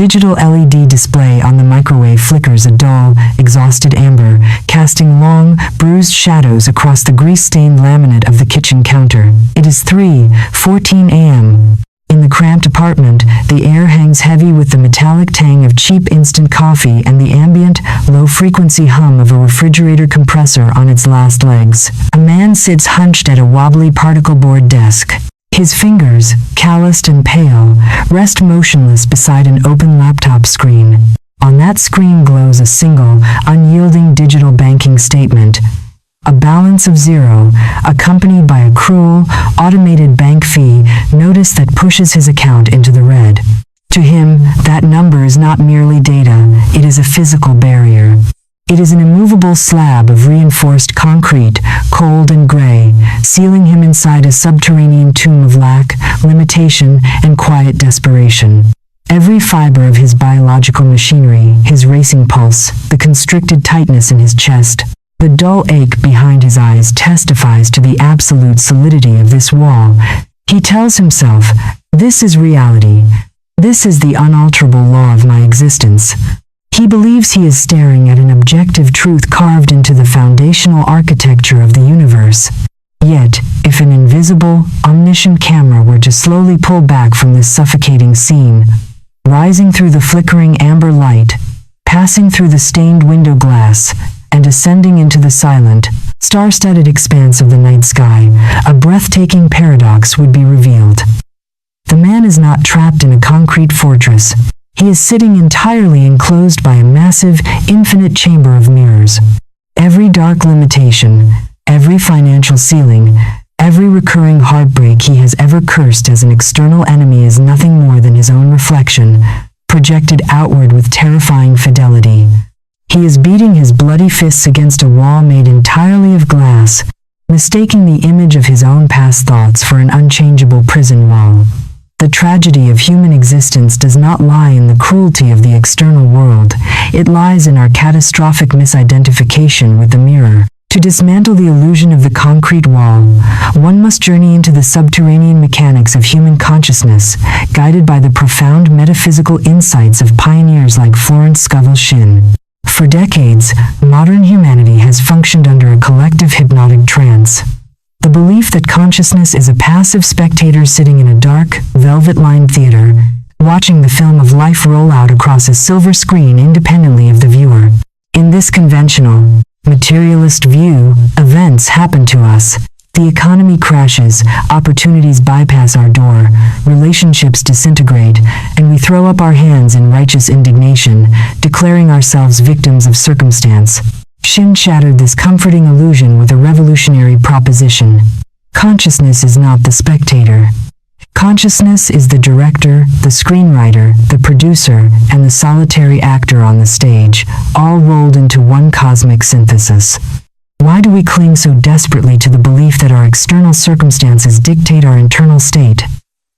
digital LED display on the microwave flickers a dull, exhausted amber, casting long, bruised shadows across the grease-stained laminate of the kitchen counter. It is 3:14 a.m. In the cramped apartment, the air hangs heavy with the metallic tang of cheap instant coffee and the ambient, low-frequency hum of a refrigerator compressor on its last legs. A man sits hunched at a wobbly particle board desk. His fingers, calloused and pale, rest motionless beside an open laptop screen. On that screen glows a single, unyielding digital banking statement. A balance of 0, accompanied by a cruel, automated bank fee notice that pushes his account into the red. To him, that number is not merely data, it is a physical barrier. It is an immovable slab of reinforced concrete, cold and gray, sealing him inside a subterranean tomb of lack, limitation, and quiet desperation. Every fiber of his biological machinery, his racing pulse, the constricted tightness in his chest, the dull ache behind his eyes testifies to the absolute solidity of this wall. He tells himself, "This is reality. This is the unalterable law of my existence." He believes he is staring at an objective truth carved into the foundational architecture of the universe. Yet, if an invisible, omniscient camera were to slowly pull back from this suffocating scene, rising through the flickering amber light, passing through the stained window glass, and ascending into the silent, star-studded expanse of the night sky, a breathtaking paradox would be revealed. The man is not trapped in a concrete fortress. He is sitting entirely enclosed by a massive, infinite chamber of mirrors. Every dark limitation, every financial ceiling, every recurring heartbreak he has ever cursed as an external enemy is nothing more than his own reflection, projected outward with terrifying fidelity. He is beating his bloody fists against a wall made entirely of glass, mistaking the image of his own past thoughts for an unchangeable prison wall. The tragedy of human existence does not lie in the cruelty of the external world, it lies in our catastrophic misidentification with the mirror. To dismantle the illusion of the concrete wall, one must journey into the subterranean mechanics of human consciousness, guided by the profound metaphysical insights of pioneers like Florence Scovel Shinn. For decades, modern humanity has functioned under a collective hypnotic trance. The belief that consciousness is a passive spectator sitting in a dark, velvet-lined theater, watching the film of life roll out across a silver screen independently of the viewer. In this conventional, materialist view, events happen to us. The economy crashes, opportunities bypass our door, relationships disintegrate, and we throw up our hands in righteous indignation, declaring ourselves victims of circumstance. Shinn shattered this comforting illusion with a revolutionary proposition. Consciousness is not the spectator. Consciousness is the director, the screenwriter, the producer, and the solitary actor on the stage, all rolled into one cosmic synthesis. Why do we cling so desperately to the belief that our external circumstances dictate our internal state?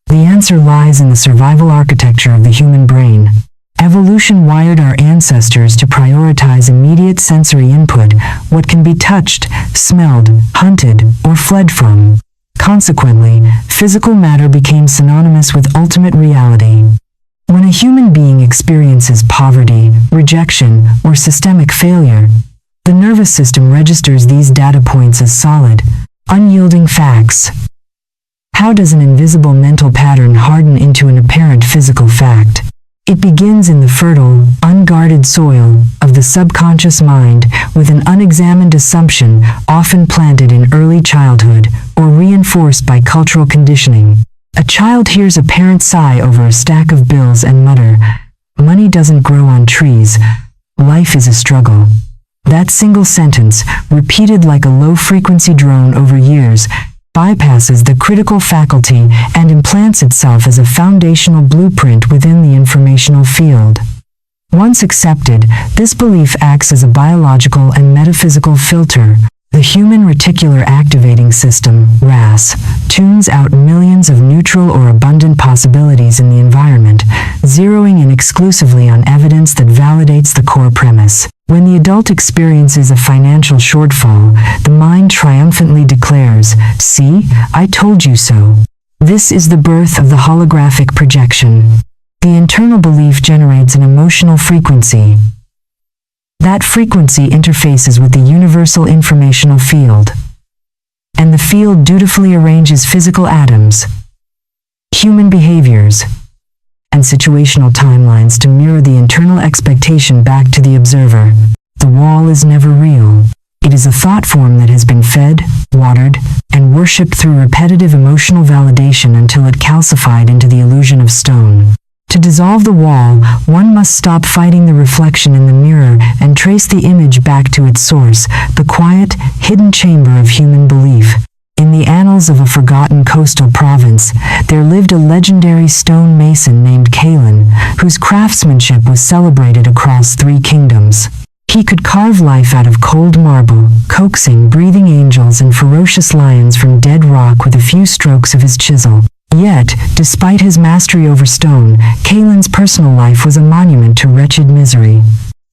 The answer lies in the survival architecture of the human brain. Evolution wired our ancestors to prioritize immediate sensory input, what can be touched, smelled, hunted, or fled from. Consequently, physical matter became synonymous with ultimate reality. When a human being experiences poverty, rejection, or systemic failure, the nervous system registers these data points as solid, unyielding facts. How does an invisible mental pattern harden into an apparent physical fact? It begins in the fertile, unguarded soil of the subconscious mind with an unexamined assumption often planted in early childhood or reinforced by cultural conditioning. A child hears a parent sigh over a stack of bills and mutter, "Money doesn't grow on trees. Life is a struggle." That single sentence, repeated like a low-frequency drone over years, bypasses the critical faculty and implants itself as a foundational blueprint within the informational field. Once accepted, this belief acts as a biological and metaphysical filter. The human reticular activating system, RAS, tunes out millions of neutral or abundant possibilities in the environment, zeroing in exclusively on evidence that validates the core premise. When the adult experiences a financial shortfall, the mind triumphantly declares, "See, I told you so." This is the birth of the holographic projection. The internal belief generates an emotional frequency. That frequency interfaces with the universal informational field, and the field dutifully arranges physical atoms, human behaviors, and situational timelines to mirror the internal expectation back to the observer. The wall is never real. It is a thought form that has been fed, watered, and worshipped through repetitive emotional validation until it calcified into the illusion of stone. To dissolve the wall, one must stop fighting the reflection in the mirror and trace the image back to its source, the quiet, hidden chamber of human belief. In the annals of a forgotten coastal province, there lived a legendary stone mason named Kalin, whose craftsmanship was celebrated across 3 kingdoms. He could carve life out of cold marble, coaxing breathing angels and ferocious lions from dead rock with a few strokes of his chisel. Yet, despite his mastery over stone, Kalin's personal life was a monument to wretched misery.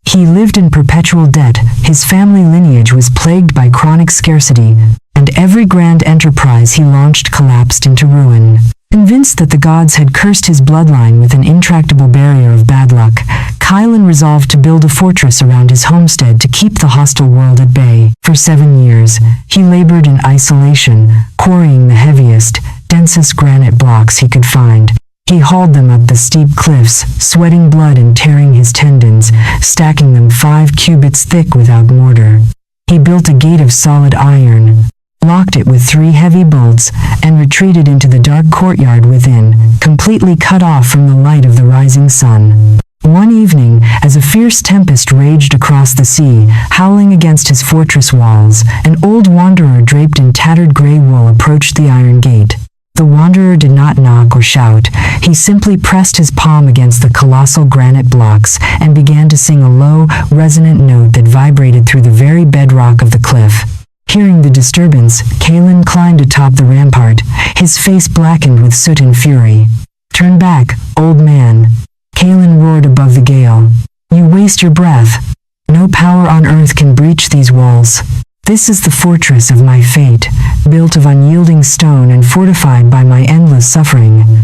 He lived in perpetual debt, his family lineage was plagued by chronic scarcity, and every grand enterprise he launched collapsed into ruin. Convinced that the gods had cursed his bloodline with an intractable barrier of bad luck, Kalin resolved to build a fortress around his homestead to keep the hostile world at bay. For 7 years, he labored in isolation, quarrying the heaviest, densest granite blocks he could find. He hauled them up the steep cliffs, sweating blood and tearing his tendons, stacking them 5 cubits thick without mortar. He built a gate of solid iron, locked it with 3 heavy bolts, and retreated into the dark courtyard within, completely cut off from the light of the rising sun. One evening, as a fierce tempest raged across the sea, howling against his fortress walls, an old wanderer draped in tattered gray wool approached the iron gate. The wanderer did not knock or shout. He simply pressed his palm against the colossal granite blocks and began to sing a low, resonant note that vibrated through the very bedrock of the cliff. Hearing the disturbance, Kalin climbed atop the rampart, his face blackened with soot and fury. "Turn back, old man," Kalin roared above the gale. "You waste your breath. No power on earth can breach these walls. This is the fortress of my fate, built of unyielding stone and fortified by my endless suffering."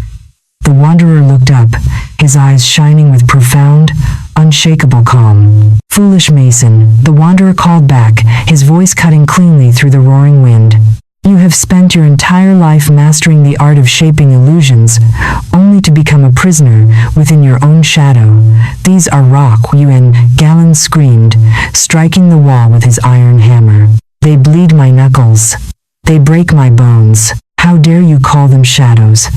The wanderer looked up, his eyes shining with profound, unshakable calm. "Foolish mason," the wanderer called back, his voice cutting cleanly through the roaring wind. "You have spent your entire life mastering the art of shaping illusions, only to become a prisoner within your own shadow. These are rock, Kalin screamed, striking the wall with his iron hammer. "They bleed my knuckles. They break my bones. How dare you call them shadows?"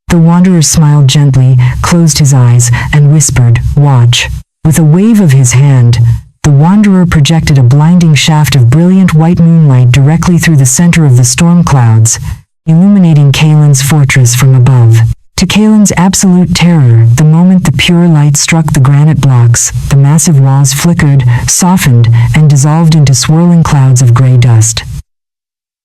The wanderer smiled gently, closed his eyes, and whispered, "Watch." With a wave of his hand, the wanderer projected a blinding shaft of brilliant white moonlight directly through the center of the storm clouds, illuminating Kalin's fortress from above. To Kalin's absolute terror, the moment the pure light struck the granite blocks, the massive walls flickered, softened, and dissolved into swirling clouds of gray dust.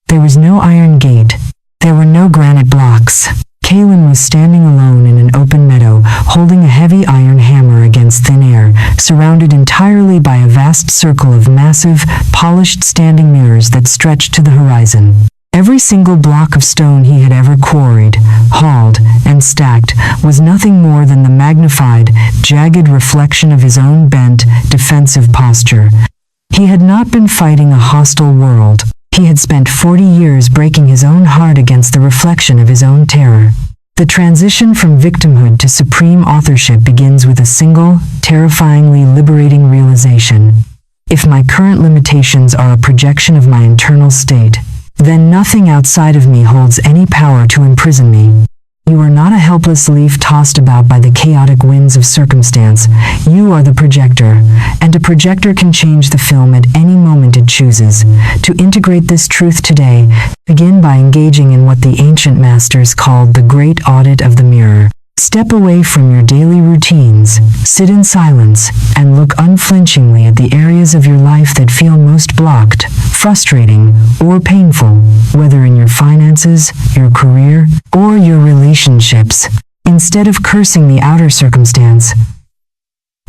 There was no iron gate. There were no granite blocks. Kalin was standing alone in an open meadow, holding a heavy iron hammer against thin air, surrounded entirely by a vast circle of massive, polished standing mirrors that stretched to the horizon. Every single block of stone he had ever quarried, hauled, and stacked was nothing more than the magnified, jagged reflection of his own bent, defensive posture. He had not been fighting a hostile world. He had spent 40 years breaking his own heart against the reflection of his own terror. The transition from victimhood to supreme authorship begins with a single, terrifyingly liberating realization. If my current limitations are a projection of my internal state, then nothing outside of me holds any power to imprison me. You are not a helpless leaf tossed about by the chaotic winds of circumstance. You are the projector, and a projector can change the film at any moment it chooses. To integrate this truth today, begin by engaging in what the ancient masters called the great audit of the mirror. Step away from your daily routines, sit in silence, and look unflinchingly at the areas of your life that feel most blocked, frustrating, or painful, whether in your finances, your career, or your relationships. Instead of cursing the outer circumstance,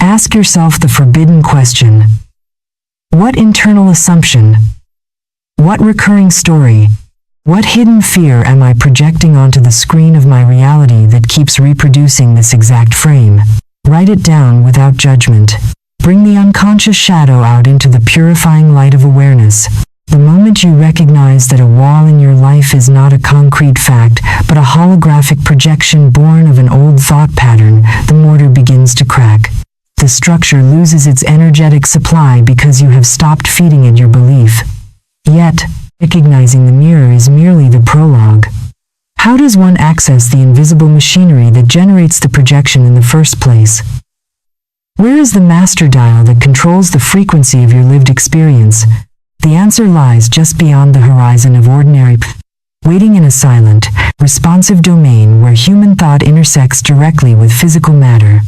ask yourself the forbidden question: what internal assumption, what recurring story, What hidden fear am I projecting onto the screen of my reality that keeps reproducing this exact frame? Write it down without judgment. Bring the unconscious shadow out into the purifying light of awareness. The moment you recognize that a wall in your life is not a concrete fact, but a holographic projection born of an old thought pattern, the mortar begins to crack. The structure loses its energetic supply because you have stopped feeding it your belief. Yet, recognizing the mirror is merely the prologue. How does one access the invisible machinery that generates the projection in the first place? Where is the master dial that controls the frequency of your lived experience? The answer lies just beyond the horizon of ordinary, waiting in a silent, responsive domain where human thought intersects directly with physical matter.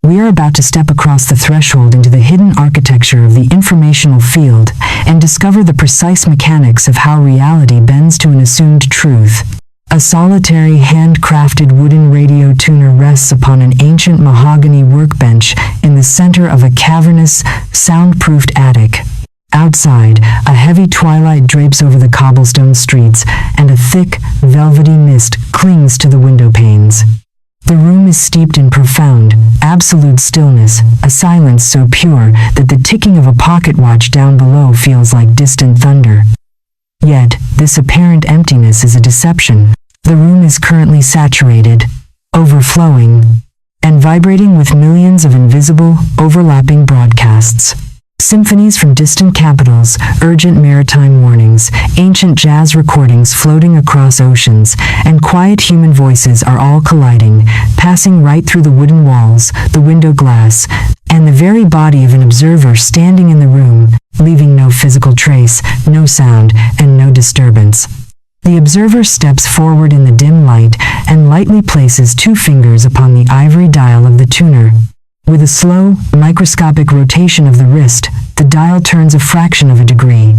We are about to step across the threshold into the hidden architecture of the informational field and discover the precise mechanics of how reality bends to an assumed truth. A solitary handcrafted wooden radio tuner rests upon an ancient mahogany workbench in the center of a cavernous, soundproofed attic. Outside, a heavy twilight drapes over the cobblestone streets, and a thick, velvety mist clings to the window panes. The room is steeped in profound, absolute stillness, a silence so pure that the ticking of a pocket watch down below feels like distant thunder. Yet, this apparent emptiness is a deception. The room is currently saturated, overflowing, and vibrating with millions of invisible, overlapping broadcasts. Symphonies from distant capitals, urgent maritime warnings, ancient jazz recordings floating across oceans, and quiet human voices are all colliding, passing right through the wooden walls, the window glass, and the very body of an observer standing in the room, leaving no physical trace, no sound, and no disturbance. The observer steps forward in the dim light and lightly places 2 fingers upon the ivory dial of the tuner. With a slow, microscopic rotation of the wrist, the dial turns a fraction of a degree.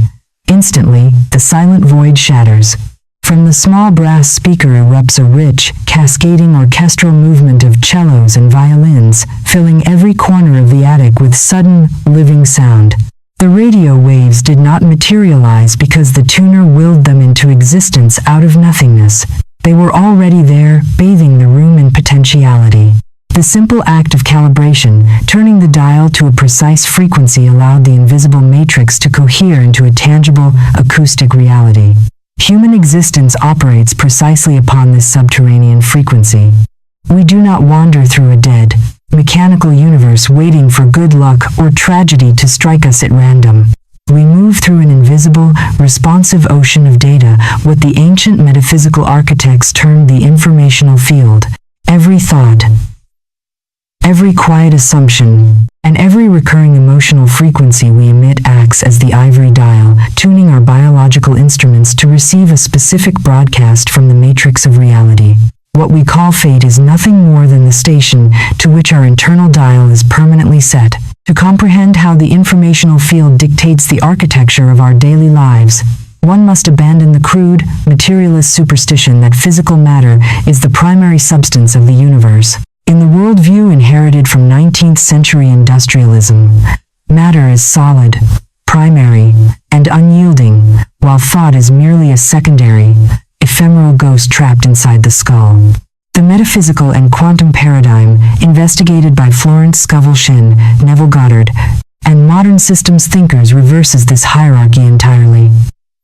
Instantly, the silent void shatters. From the small brass speaker erupts a rich, cascading orchestral movement of cellos and violins, filling every corner of the attic with sudden, living sound. The radio waves did not materialize because the tuner willed them into existence out of nothingness. They were already there, bathing the room in potentiality. The simple act of calibration, turning the dial to a precise frequency, allowed the invisible matrix to cohere into a tangible, acoustic reality. Human existence operates precisely upon this subterranean frequency. We do not wander through a dead, mechanical universe waiting for good luck or tragedy to strike us at random. We move through an invisible, responsive ocean of data, what the ancient metaphysical architects termed the informational field. Every thought, every quiet assumption, and every recurring emotional frequency we emit acts as the ivory dial, tuning our biological instruments to receive a specific broadcast from the matrix of reality. What we call fate is nothing more than the station to which our internal dial is permanently set. To comprehend how the informational field dictates the architecture of our daily lives, one must abandon the crude, materialist superstition that physical matter is the primary substance of the universe. In the worldview inherited from 19th century industrialism, matter is solid, primary, and unyielding, while thought is merely a secondary, ephemeral ghost trapped inside the skull. The metaphysical and quantum paradigm, investigated by Florence Scovel Shinn, Neville Goddard, and modern systems thinkers, reverses this hierarchy entirely.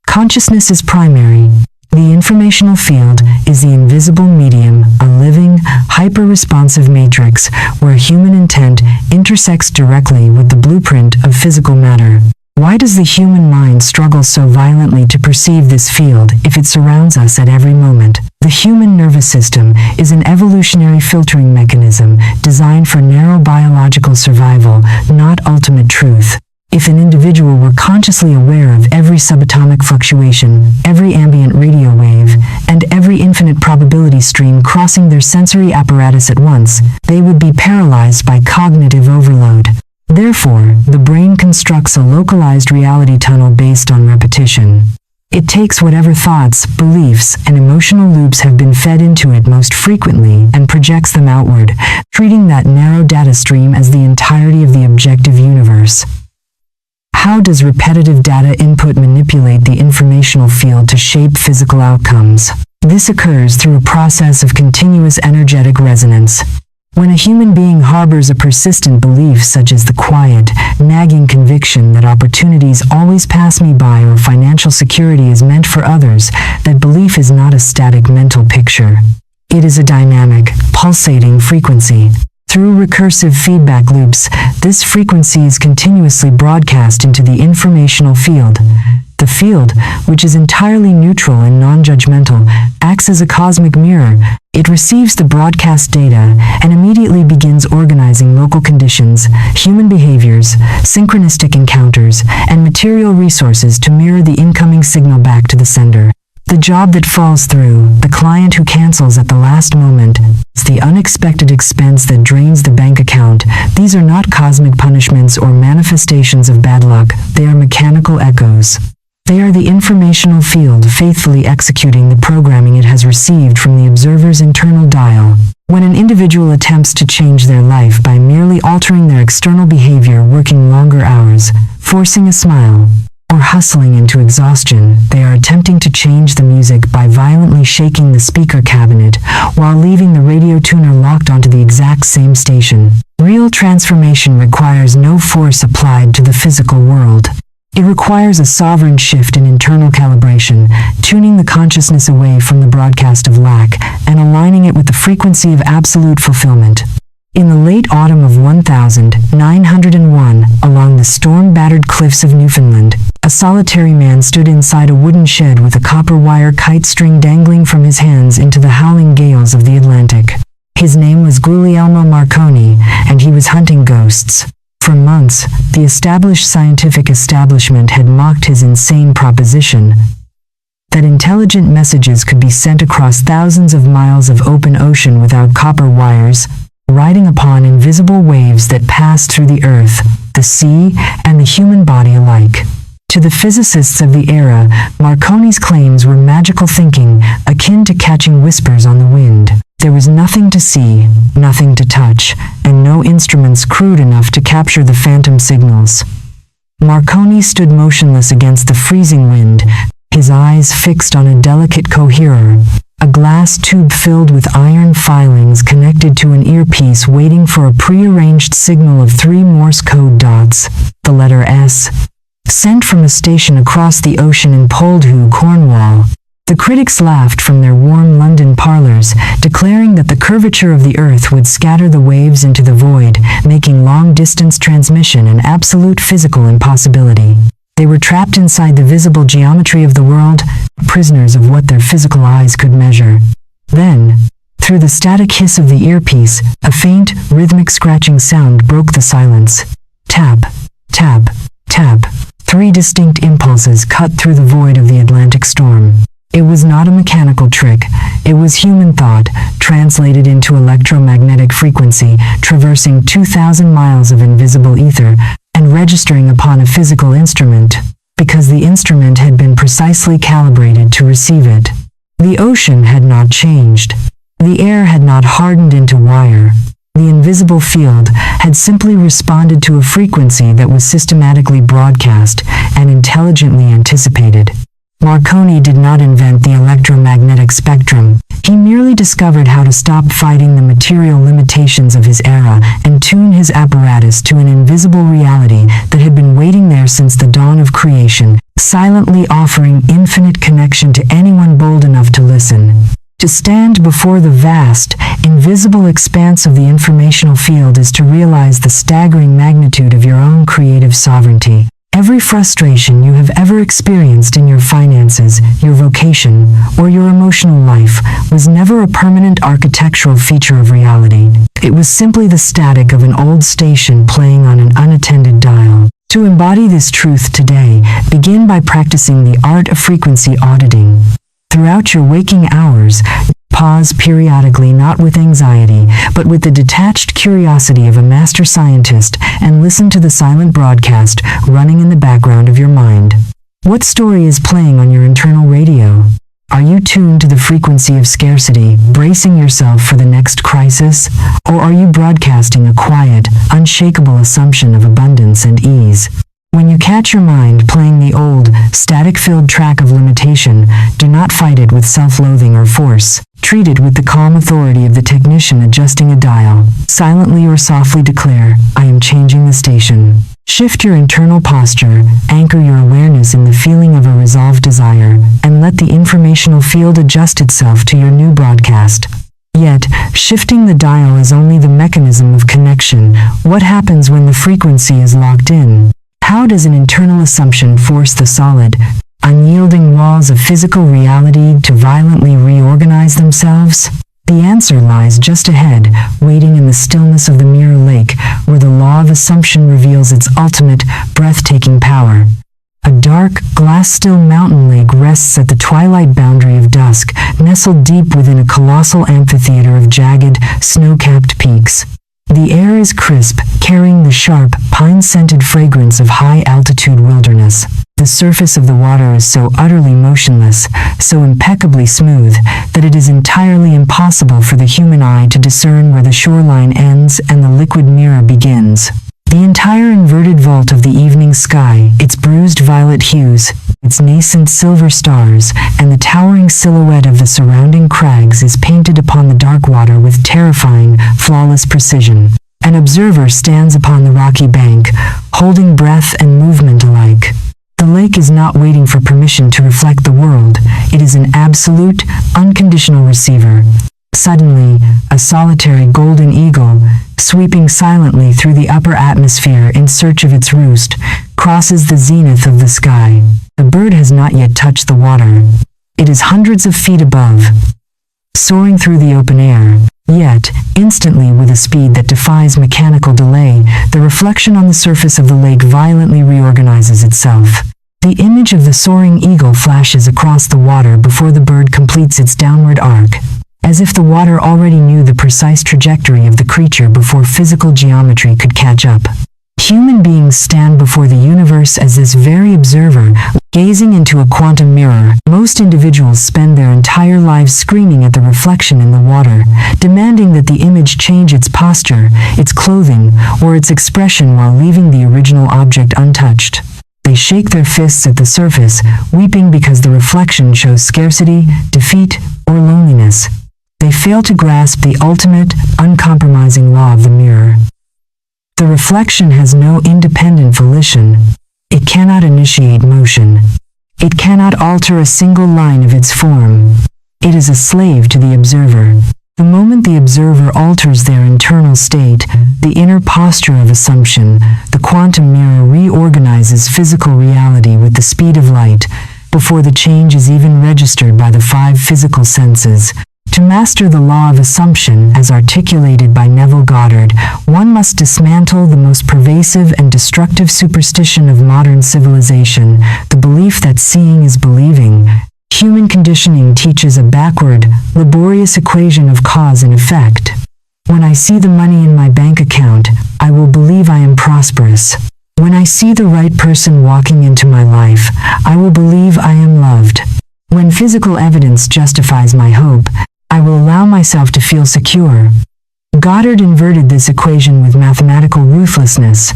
Consciousness is primary. The informational field is the invisible medium, a living, hyper-responsive matrix where human intent intersects directly with the blueprint of physical matter. Why does the human mind struggle so violently to perceive this field if it surrounds us at every moment? The human nervous system is an evolutionary filtering mechanism designed for narrow biological survival, not ultimate truth. If an individual were consciously aware of every subatomic fluctuation, every ambient radio wave, and every infinite probability stream crossing their sensory apparatus at once, they would be paralyzed by cognitive overload. Therefore, the brain constructs a localized reality tunnel based on repetition. It takes whatever thoughts, beliefs, and emotional loops have been fed into it most frequently and projects them outward, treating that narrow data stream as the entirety of the objective universe. How does repetitive data input manipulate the informational field to shape physical outcomes? This occurs through a process of continuous energetic resonance. When a human being harbors a persistent belief such as the quiet, nagging conviction that opportunities always pass me by or financial security is meant for others, that belief is not a static mental picture. It is a dynamic, pulsating frequency. Through recursive feedback loops, this frequency is continuously broadcast into the informational field. The field, which is entirely neutral and non-judgmental, acts as a cosmic mirror. It receives the broadcast data and immediately begins organizing local conditions, human behaviors, synchronistic encounters, and material resources to mirror the incoming signal back to the sender. The job that falls through, the client who cancels at the last moment, the unexpected expense that drains the bank account. These are not cosmic punishments or manifestations of bad luck, they are mechanical echoes. They are the informational field faithfully executing the programming it has received from the observer's internal dial. When an individual attempts to change their life by merely altering their external behavior, working longer hours, forcing a smile, or hustling into exhaustion, they are attempting to change the music by violently shaking the speaker cabinet while leaving the radio tuner locked onto the exact same station. Real transformation requires no force applied to the physical world. It requires a sovereign shift in internal calibration, tuning the consciousness away from the broadcast of lack and aligning it with the frequency of absolute fulfillment. In the late autumn of 1901, along the storm-battered cliffs of Newfoundland, a solitary man stood inside a wooden shed with a copper wire kite string dangling from his hands into the howling gales of the Atlantic. His name was Guglielmo Marconi, and he was hunting ghosts. For months, the established scientific establishment had mocked his insane proposition that intelligent messages could be sent across thousands of miles of open ocean without copper wires, riding upon invisible waves that passed through the earth, the sea, and the human body alike. To the physicists of the era, Marconi's claims were magical thinking, akin to catching whispers on the wind. There was nothing to see, nothing to touch, and no instruments crude enough to capture the phantom signals. Marconi stood motionless against the freezing wind, his eyes fixed on a delicate coherer, a glass tube filled with iron filings connected to an earpiece waiting for a prearranged signal of 3 Morse code dots, the letter S, sent from a station across the ocean in Poldhu, Cornwall. The critics laughed from their warm London parlors, declaring that the curvature of the earth would scatter the waves into the void, making long-distance transmission an absolute physical impossibility. They were trapped inside the visible geometry of the world, prisoners of what their physical eyes could measure. Then, through the static hiss of the earpiece, a faint, rhythmic scratching sound broke the silence. Tap, tap, tap. 3 distinct impulses cut through the void of the Atlantic storm. It was not a mechanical trick. It was human thought, translated into electromagnetic frequency, traversing 2,000 miles of invisible ether, and registering upon a physical instrument, because the instrument had been precisely calibrated to receive it. The ocean had not changed. The air had not hardened into wire. The invisible field had simply responded to a frequency that was systematically broadcast and intelligently anticipated. Marconi did not invent the electromagnetic spectrum. He merely discovered how to stop fighting the material limitations of his era and tune his apparatus to an invisible reality that had been waiting there since the dawn of creation, silently offering infinite connection to anyone bold enough to listen. To stand before the vast, invisible expanse of the informational field is to realize the staggering magnitude of your own creative sovereignty. Every frustration you have ever experienced in your finances, your vocation, or your emotional life was never a permanent architectural feature of reality. It was simply the static of an old station playing on an unattended dial. To embody this truth today, begin by practicing the art of frequency auditing. Throughout your waking hours, pause periodically, not with anxiety, but with the detached curiosity of a master scientist, and listen to the silent broadcast running in the background of your mind. What story is playing on your internal radio? Are you tuned to the frequency of scarcity, bracing yourself for the next crisis? Or are you broadcasting a quiet, unshakable assumption of abundance and ease? When you catch your mind playing the old, static-filled track of limitation, do not fight it with self-loathing or force. Treat it with the calm authority of the technician adjusting a dial. Silently or softly declare, I am changing the station. Shift your internal posture, anchor your awareness in the feeling of a resolved desire, and let the informational field adjust itself to your new broadcast. Yet, shifting the dial is only the mechanism of connection. What happens when the frequency is locked in? How does an internal assumption force the solid, unyielding walls of physical reality to violently reorganize themselves? The answer lies just ahead, waiting in the stillness of the mirror lake, where the law of assumption reveals its ultimate, breathtaking power. A dark, glass-still mountain lake rests at the twilight boundary of dusk, nestled deep within a colossal amphitheater of jagged, snow-capped peaks. The air is crisp, carrying the sharp, pine-scented fragrance of high-altitude wilderness. The surface of the water is so utterly motionless, so impeccably smooth, that it is entirely impossible for the human eye to discern where the shoreline ends and the liquid mirror begins. The entire inverted vault of the evening sky, its bruised violet hues, its nascent silver stars, and the towering silhouette of the surrounding crags is painted upon the dark water with terrifying, flawless precision. An observer stands upon the rocky bank, holding breath and movement alike. The lake is not waiting for permission to reflect the world. It is an absolute, unconditional receiver. Suddenly, a solitary golden eagle, sweeping silently through the upper atmosphere in search of its roost, crosses the zenith of the sky. The bird has not yet touched the water. It is hundreds of feet above, soaring through the open air. Yet, instantly with a speed that defies mechanical delay, the reflection on the surface of the lake violently reorganizes itself. The image of the soaring eagle flashes across the water before the bird completes its downward arc, as if the water already knew the precise trajectory of the creature before physical geometry could catch up. Human beings stand before the universe as this very observer, gazing into a quantum mirror. Most individuals spend their entire lives screaming at the reflection in the water, demanding that the image change its posture, its clothing, or its expression while leaving the original object untouched. They shake their fists at the surface, weeping because the reflection shows scarcity, defeat, or loneliness. They fail to grasp the ultimate, uncompromising law of the mirror. The reflection has no independent volition. It cannot initiate motion. It cannot alter a single line of its form. It is a slave to the observer. The moment the observer alters their internal state, the inner posture of assumption, the quantum mirror reorganizes physical reality with the speed of light, before the change is even registered by the 5 physical senses. To master the law of assumption, as articulated by Neville Goddard, one must dismantle the most pervasive and destructive superstition of modern civilization, the belief that seeing is believing. Human conditioning teaches a backward, laborious equation of cause and effect. When I see the money in my bank account, I will believe I am prosperous. When I see the right person walking into my life, I will believe I am loved. When physical evidence justifies my hope, I will allow myself to feel secure. Goddard inverted this equation with mathematical ruthlessness,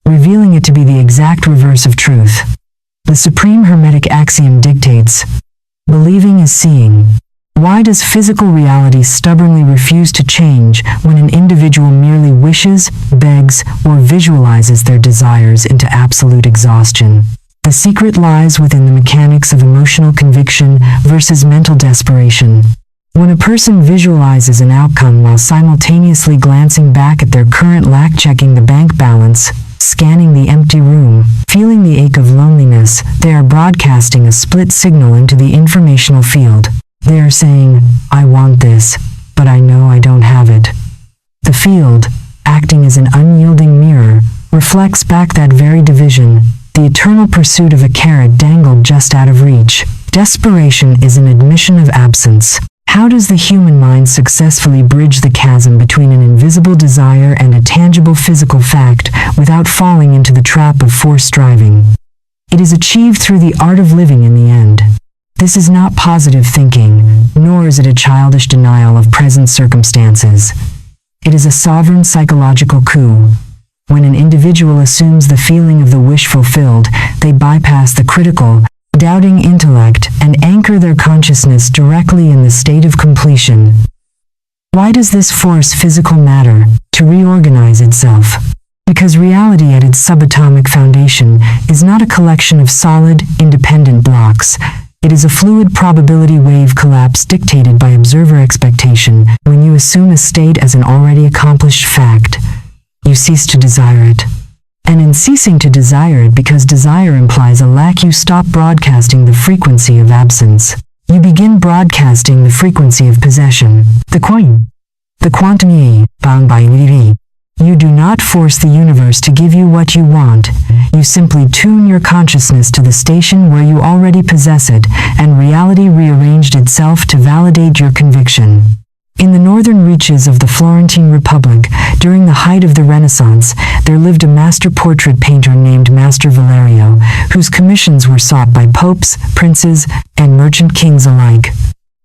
revealing it to be the exact reverse of truth. The supreme hermetic axiom dictates, believing is seeing. Why does physical reality stubbornly refuse to change when an individual merely wishes, begs, or visualizes their desires into absolute exhaustion? The secret lies within the mechanics of emotional conviction versus mental desperation. When a person visualizes an outcome while simultaneously glancing back at their current lack, checking the bank balance, scanning the empty room, feeling the ache of loneliness, they are broadcasting a split signal into the informational field. They are saying, I want this, but I know I don't have it. The field, acting as an unyielding mirror, reflects back that very division, the eternal pursuit of a carrot dangled just out of reach. Desperation is an admission of absence. How does the human mind successfully bridge the chasm between an invisible desire and a tangible physical fact without falling into the trap of forced striving? It is achieved through the art of living in the end. This is not positive thinking, nor is it a childish denial of present circumstances. It is a sovereign psychological coup. When an individual individual assumes the feeling of the wish fulfilled, they bypass the critical, doubting intellect and anchor their consciousness directly in the state of completion. Why does this force physical matter to reorganize itself? Because reality at its subatomic foundation is not a collection of solid, independent blocks. It is a fluid probability wave collapse dictated by observer expectation. When you assume a state as an already accomplished fact, you cease to desire it. And in ceasing to desire it, because desire implies a lack, you stop broadcasting the frequency of absence. You begin broadcasting the frequency of possession. The quantum ye, bound by unity. You do not force the universe to give you what you want. You simply tune your consciousness to the station where you already possess it, and reality rearranged itself to validate your conviction. In the northern reaches of the Florentine Republic, during the height of the Renaissance, there lived a master portrait painter named Master Valerio, whose commissions were sought by popes, princes, and merchant kings alike.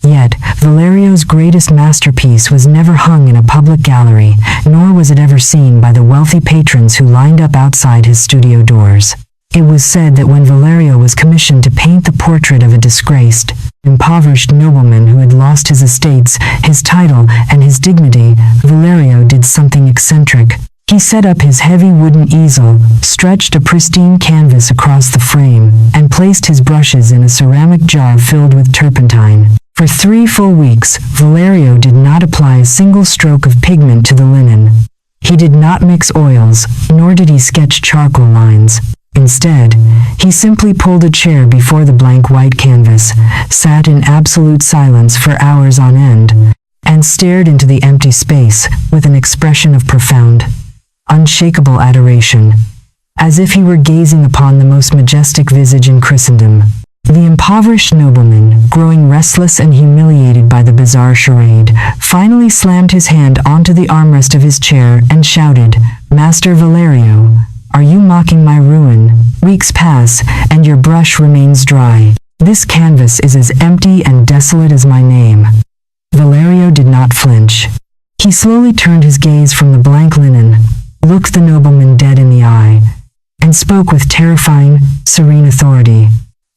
Yet, Valerio's greatest masterpiece was never hung in a public gallery, nor was it ever seen by the wealthy patrons who lined up outside his studio doors. It was said that when Valerio was commissioned to paint the portrait of a disgraced, impoverished nobleman who had lost his estates, his title, and his dignity, Valerio did something eccentric. He set up his heavy wooden easel, stretched a pristine canvas across the frame, and placed his brushes in a ceramic jar filled with turpentine. For 3 full weeks, Valerio did not apply a single stroke of pigment to the linen. He did not mix oils, nor did he sketch charcoal lines. Instead, he simply pulled a chair before the blank white canvas, sat in absolute silence for hours on end, and stared into the empty space with an expression of profound, unshakable adoration, as if he were gazing upon the most majestic visage in Christendom. The impoverished nobleman, growing restless and humiliated by the bizarre charade, finally slammed his hand onto the armrest of his chair and shouted, "Master Valerio, are you mocking my ruin? Weeks pass, and your brush remains dry. This canvas is as empty and desolate as my name." Valerio did not flinch. He slowly turned his gaze from the blank linen, looked the nobleman dead in the eye, and spoke with terrifying, serene authority.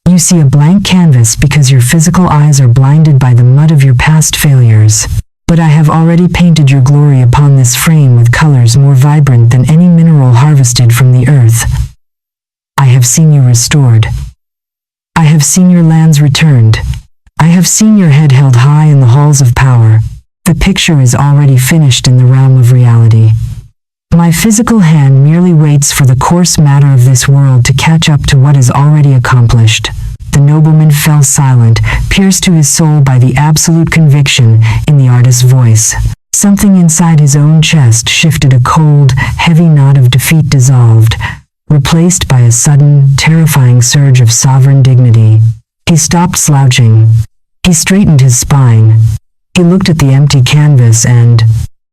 "You see a blank canvas because your physical eyes are blinded by the mud of your past failures. But I have already painted your glory upon this frame with colors more vibrant than any mineral harvested from the earth. I have seen you restored. I have seen your lands returned. I have seen your head held high in the halls of power. The picture is already finished in the realm of reality. My physical hand merely waits for the coarse matter of this world to catch up to what is already accomplished." The nobleman fell silent, pierced to his soul by the absolute conviction in the artist's voice. Something inside his own chest shifted. A cold, heavy knot of defeat dissolved, replaced by a sudden, terrifying surge of sovereign dignity. He stopped slouching. He straightened his spine. He looked at the empty canvas and,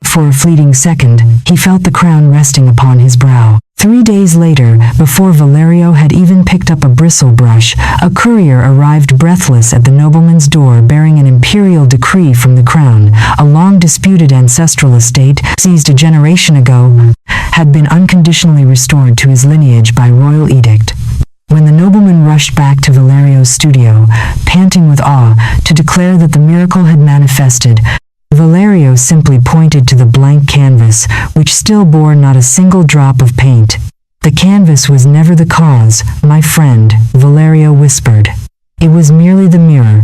for a fleeting second, he felt the crown resting upon his brow. 3 days later, before Valerio had even picked up a bristle brush, a courier arrived breathless at the nobleman's door bearing an imperial decree from the crown. A long-disputed ancestral estate, seized a generation ago, had been unconditionally restored to his lineage by royal edict. When the nobleman rushed back to Valerio's studio, panting with awe, to declare that the miracle had manifested, Valerio simply pointed to the blank canvas, which still bore not a single drop of paint. "The canvas was never the cause, my friend," Valerio whispered. "It was merely the mirror.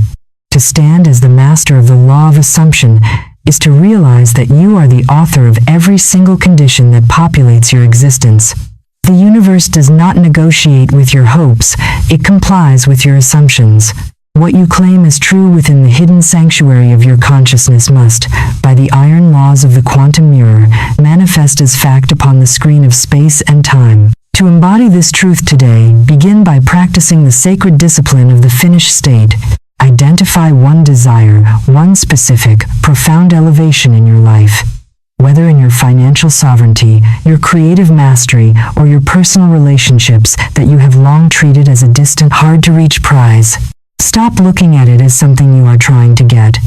To stand as the master of the law of assumption is to realize that you are the author of every single condition that populates your existence. The universe does not negotiate with your hopes, it complies with your assumptions. What you claim as true within the hidden sanctuary of your consciousness must, by the iron laws of the quantum mirror, manifest as fact upon the screen of space and time. To embody this truth today, begin by practicing the sacred discipline of the finished state. Identify one desire, one specific, profound elevation in your life. Whether in your financial sovereignty, your creative mastery, or your personal relationships that you have long treated as a distant, hard-to-reach prize. Stop looking at it as something you are trying to get.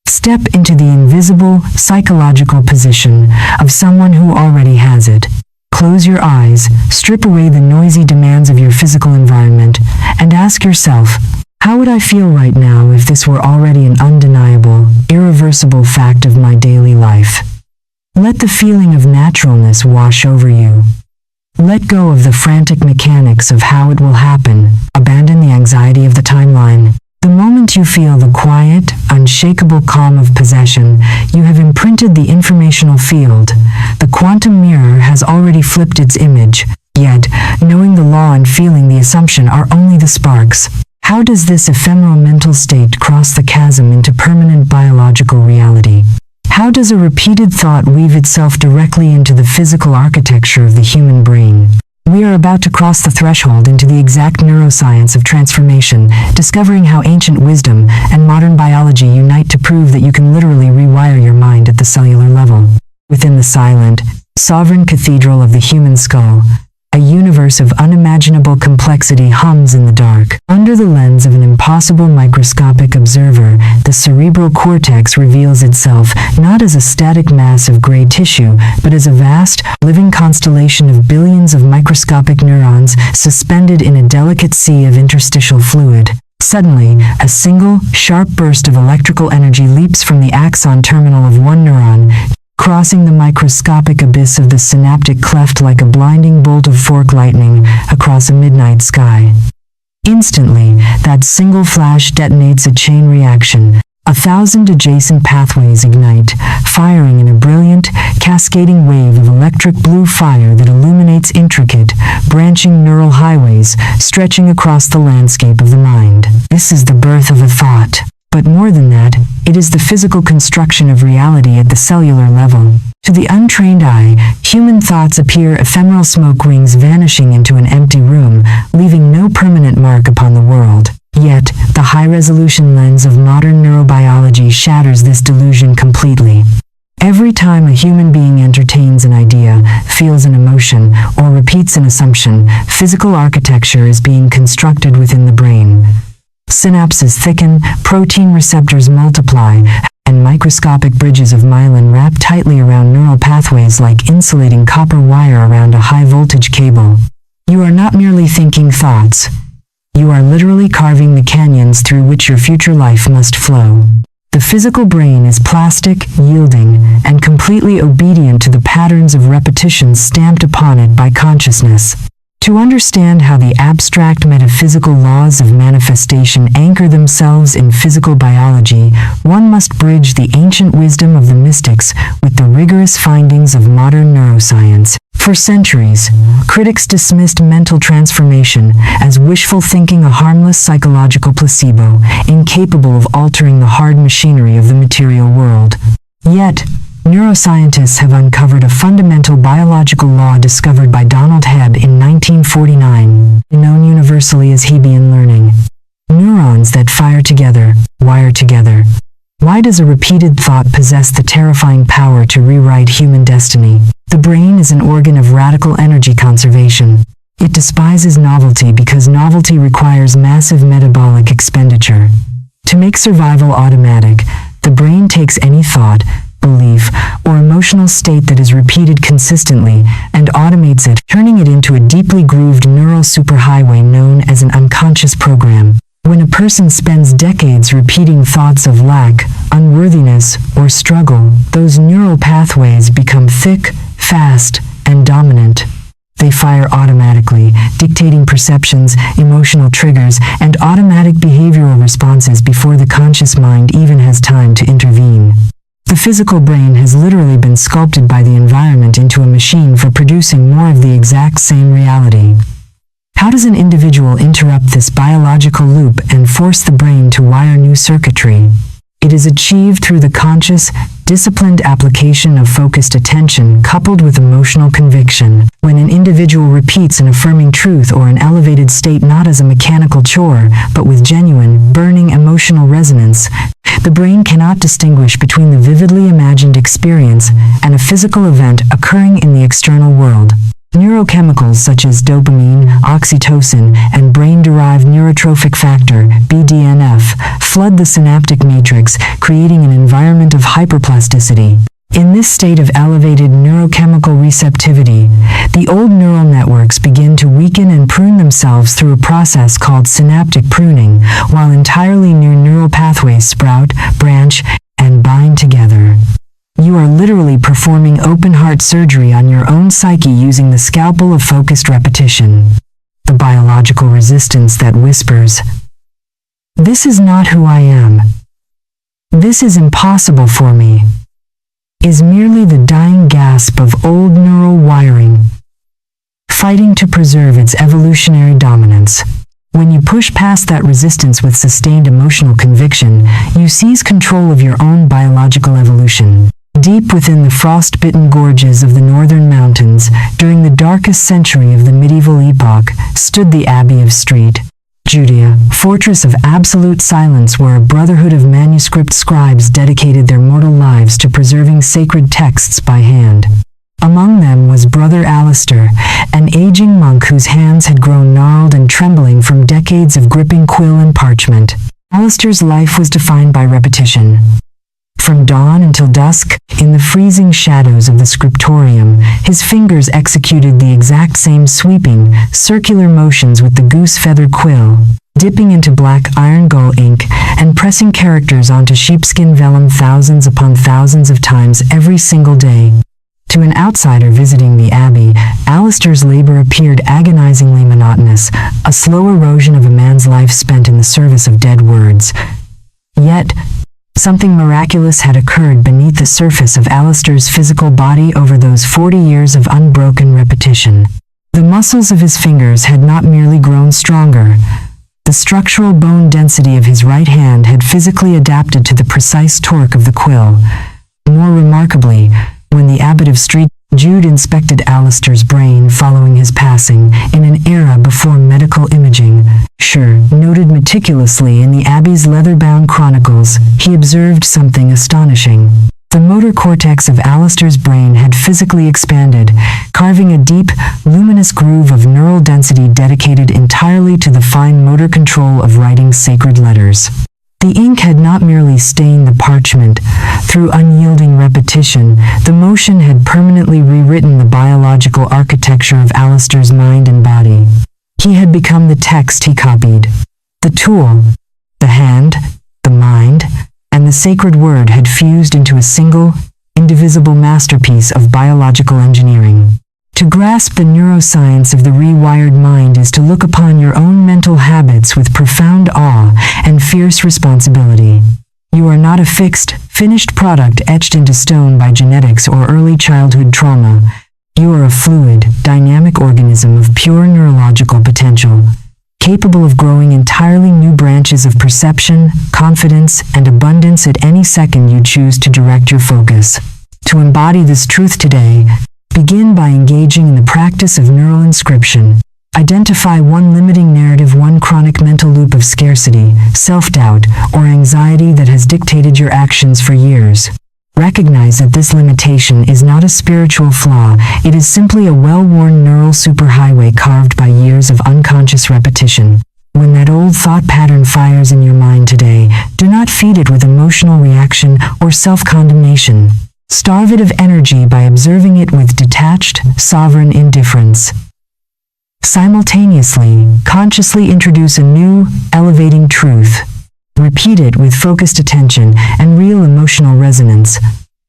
Step into the invisible, psychological position of someone who already has it. Close your eyes, strip away the noisy demands of your physical environment, and ask yourself, how would I feel right now if this were already an undeniable, irreversible fact of my daily life? Let the feeling of naturalness wash over you. Let go of the frantic mechanics of how it will happen. Abandon the anxiety of the timeline. The moment you feel the quiet, unshakable calm of possession, you have imprinted the informational field. The quantum mirror has already flipped its image. Yet, knowing the law and feeling the assumption are only the sparks. How does this ephemeral mental state cross the chasm into permanent biological reality? How does a repeated thought weave itself directly into the physical architecture of the human brain? We are about to cross the threshold into the exact neuroscience of transformation, discovering how ancient wisdom and modern biology unite to prove that you can literally rewire your mind at the cellular level. Within the silent, sovereign cathedral of the human skull, a universe of unimaginable complexity hums in the dark. Under the lens of an impossible microscopic observer, the cerebral cortex reveals itself not as a static mass of gray tissue, but as a vast, living constellation of billions of microscopic neurons suspended in a delicate sea of interstitial fluid. Suddenly, a single, sharp burst of electrical energy leaps from the axon terminal of one neuron, crossing the microscopic abyss of the synaptic cleft like a blinding bolt of fork lightning across a midnight sky. Instantly, that single flash detonates a chain reaction. 1,000 adjacent pathways ignite, firing in a brilliant, cascading wave of electric blue fire that illuminates intricate, branching neural highways stretching across the landscape of the mind. This is the birth of a thought. But more than that, it is the physical construction of reality at the cellular level. To the untrained eye, human thoughts appear ephemeral smoke rings vanishing into an empty room, leaving no permanent mark upon the world. Yet, the high-resolution lens of modern neurobiology shatters this delusion completely. Every time a human being entertains an idea, feels an emotion, or repeats an assumption, physical architecture is being constructed within the brain. Synapses thicken, protein receptors multiply, and microscopic bridges of myelin wrap tightly around neural pathways like insulating copper wire around a high-voltage cable. You are not merely thinking thoughts. You are literally carving the canyons through which your future life must flow. The physical brain is plastic, yielding, and completely obedient to the patterns of repetition stamped upon it by consciousness. To understand how the abstract metaphysical laws of manifestation anchor themselves in physical biology, one must bridge the ancient wisdom of the mystics with the rigorous findings of modern neuroscience. For centuries, critics dismissed mental transformation as wishful thinking, a harmless psychological placebo, incapable of altering the hard machinery of the material world. Yet, neuroscientists have uncovered a fundamental biological law discovered by Donald Hebb in 1949, known universally as Hebbian learning. Neurons that fire together, wire together. Why does a repeated thought possess the terrifying power to rewrite human destiny? The brain is an organ of radical energy conservation. It despises novelty because novelty requires massive metabolic expenditure. To make survival automatic, the brain takes any thought, belief, or emotional state that is repeated consistently and automates it, turning it into a deeply grooved neural superhighway known as an unconscious program. When a person spends decades repeating thoughts of lack, unworthiness, or struggle, those neural pathways become thick, fast, and dominant. They fire automatically, dictating perceptions, emotional triggers, and automatic behavioral responses before the conscious mind even has time to intervene. The physical brain has literally been sculpted by the environment into a machine for producing more of the exact same reality. How does an individual interrupt this biological loop and force the brain to wire new circuitry? It is achieved through the conscious, disciplined application of focused attention coupled with emotional conviction. When an individual repeats an affirming truth or an elevated state not as a mechanical chore, but with genuine, burning emotional resonance, the brain cannot distinguish between the vividly imagined experience and a physical event occurring in the external world. Neurochemicals such as dopamine, oxytocin, and brain-derived neurotrophic factor, BDNF, flood the synaptic matrix, creating an environment of hyperplasticity. In this state of elevated neurochemical receptivity, the old neural networks begin to weaken and prune themselves through a process called synaptic pruning, while entirely new neural pathways sprout, branch, and bind together. You are literally performing open-heart surgery on your own psyche using the scalpel of focused repetition. The biological resistance that whispers, "This is not who I am. This is impossible for me," is merely the dying gasp of old neural wiring, fighting to preserve its evolutionary dominance. When you push past that resistance with sustained emotional conviction, you seize control of your own biological evolution. Deep within the frost-bitten gorges of the northern mountains, during the darkest century of the medieval epoch, stood the Abbey of St. Judea, fortress of absolute silence where a brotherhood of manuscript scribes dedicated their mortal lives to preserving sacred texts by hand. Among them was Brother Alistair, an aging monk whose hands had grown gnarled and trembling from decades of gripping quill and parchment. Alistair's life was defined by repetition. From dawn until dusk, in the freezing shadows of the scriptorium, his fingers executed the exact same sweeping, circular motions with the goose feather quill, dipping into black iron gull ink and pressing characters onto sheepskin vellum thousands upon thousands of times every single day. To an outsider visiting the abbey, Alistair's labor appeared agonizingly monotonous, a slow erosion of a man's life spent in the service of dead words. Yet, something miraculous had occurred beneath the surface of Alistair's physical body over those 40 years of unbroken repetition. The muscles of his fingers had not merely grown stronger. The structural bone density of his right hand had physically adapted to the precise torque of the quill. More remarkably, when the abbot of St. Jude inspected Alistair's brain following his passing, in an era before medical imaging, noted meticulously in the abbey's leather-bound chronicles, he observed something astonishing. The motor cortex of Alistair's brain had physically expanded, carving a deep, luminous groove of neural density dedicated entirely to the fine motor control of writing sacred letters. The ink had not merely stained the parchment. Through unyielding repetition, the motion had permanently rewritten the biological architecture of Alistair's mind and body. He had become the text he copied. The tool, the hand, the mind, and the sacred word had fused into a single, indivisible masterpiece of biological engineering. To grasp the neuroscience of the rewired mind is to look upon your own mental habits with profound awe and fierce responsibility. You are not a fixed, finished product etched into stone by genetics or early childhood trauma. You are a fluid, dynamic organism of pure neurological potential, capable of growing entirely new branches of perception, confidence, and abundance at any second you choose to direct your focus. To embody this truth today, begin by engaging in the practice of neural inscription. Identify one limiting narrative, one chronic mental loop of scarcity, self-doubt, or anxiety that has dictated your actions for years. Recognize that this limitation is not a spiritual flaw, it is simply a well-worn neural superhighway carved by years of unconscious repetition. When that old thought pattern fires in your mind today, do not feed it with emotional reaction or self-condemnation. Starve it of energy by observing it with detached, sovereign indifference. Simultaneously, consciously introduce a new, elevating truth. Repeat it with focused attention and real emotional resonance,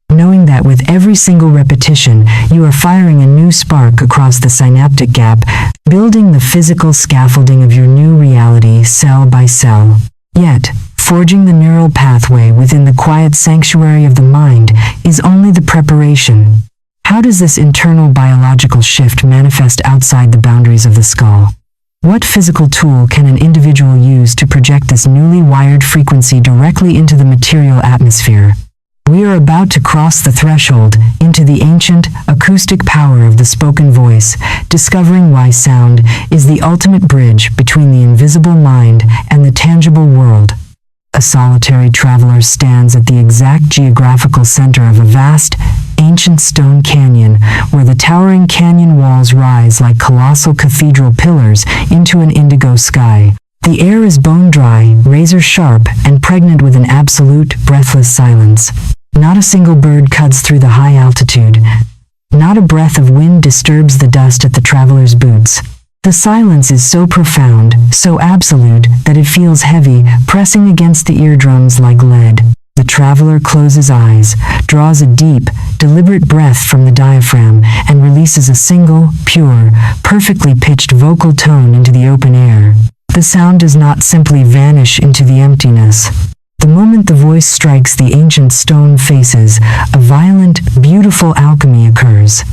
knowing that with every single repetition, you are firing a new spark across the synaptic gap, building the physical scaffolding of your new reality cell by cell. Yet, forging the neural pathway within the quiet sanctuary of the mind is only the preparation. How does this internal biological shift manifest outside the boundaries of the skull? What physical tool can an individual use to project this newly wired frequency directly into the material atmosphere? We are about to cross the threshold into the ancient, acoustic power of the spoken voice, discovering why sound is the ultimate bridge between the invisible mind and the tangible world. A solitary traveler stands at the exact geographical center of a vast, ancient stone canyon, where the towering canyon walls rise like colossal cathedral pillars into an indigo sky. The air is bone-dry, razor-sharp, and pregnant with an absolute, breathless silence. Not a single bird cuts through the high altitude. Not a breath of wind disturbs the dust at the traveler's boots. The silence is so profound, so absolute, that it feels heavy, pressing against the eardrums like lead. The traveler closes eyes, draws a deep, deliberate breath from the diaphragm, and releases a single, pure, perfectly pitched vocal tone into the open air. The sound does not simply vanish into the emptiness. The moment the voice strikes the ancient stone faces, a violent, beautiful alchemy occurs.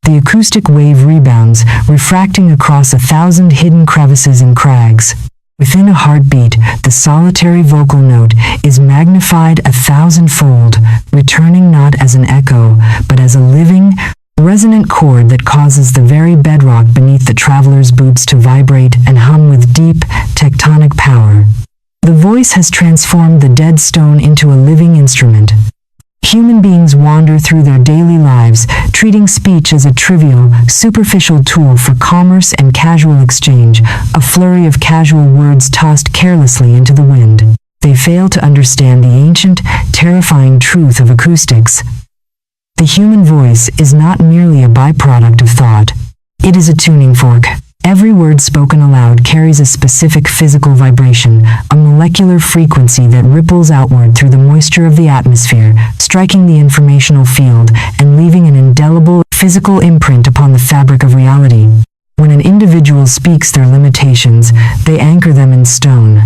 The acoustic wave rebounds, refracting across 1,000 hidden crevices and crags. Within a heartbeat, the solitary vocal note is magnified 1,000-fold, returning not as an echo, but as a living, resonant chord that causes the very bedrock beneath the traveler's boots to vibrate and hum with deep, tectonic power. The voice has transformed the dead stone into a living instrument. Human beings wander through their daily lives, treating speech as a trivial, superficial tool for commerce and casual exchange, a flurry of casual words tossed carelessly into the wind. They fail to understand the ancient, terrifying truth of acoustics. The human voice is not merely a byproduct of thought. It is a tuning fork. Every word spoken aloud carries a specific physical vibration, a molecular frequency that ripples outward through the moisture of the atmosphere, striking the informational field and leaving an indelible, physical imprint upon the fabric of reality. When an individual speaks their limitations, they anchor them in stone.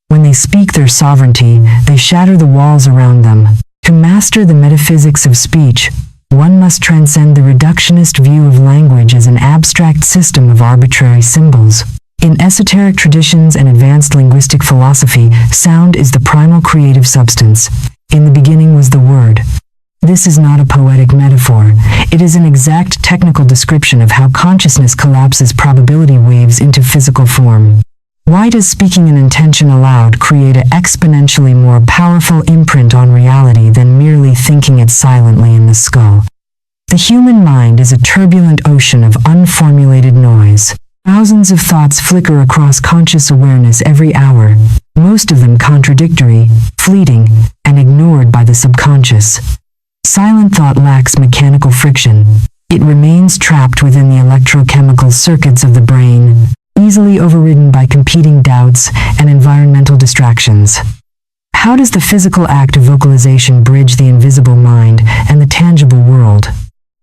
When they speak their sovereignty, they shatter the walls around them. To master the metaphysics of speech, one must transcend the reductionist view of language as an abstract system of arbitrary symbols. In esoteric traditions and advanced linguistic philosophy, sound is the primal creative substance. In the beginning was the word. This is not a poetic metaphor. It is an exact technical description of how consciousness collapses probability waves into physical form. Why does speaking an intention aloud create an exponentially more powerful imprint on reality than merely thinking it silently in the skull? The human mind is a turbulent ocean of unformulated noise. Thousands of thoughts flicker across conscious awareness every hour, most of them contradictory, fleeting, and ignored by the subconscious. Silent thought lacks mechanical friction. It remains trapped within the electrochemical circuits of the brain, easily overridden by competing doubts and environmental distractions. How does the physical act of vocalization bridge the invisible mind and the tangible world?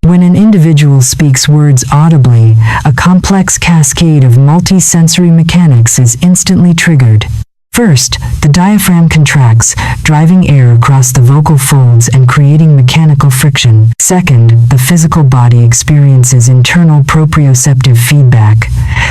When an individual speaks words audibly, a complex cascade of multi-sensory mechanics is instantly triggered. First, the diaphragm contracts, driving air across the vocal folds and creating mechanical friction. Second, the physical body experiences internal proprioceptive feedback.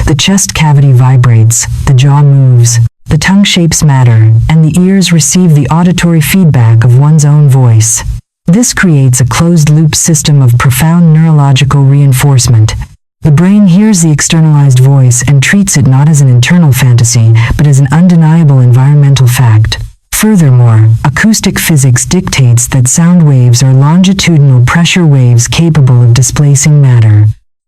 The chest cavity vibrates, the jaw moves, the tongue shapes matter, and the ears receive the auditory feedback of one's own voice. This creates a closed-loop system of profound neurological reinforcement. The brain hears the externalized voice and treats it not as an internal fantasy, but as an undeniable environmental fact. Furthermore, acoustic physics dictates that sound waves are longitudinal pressure waves capable of displacing matter.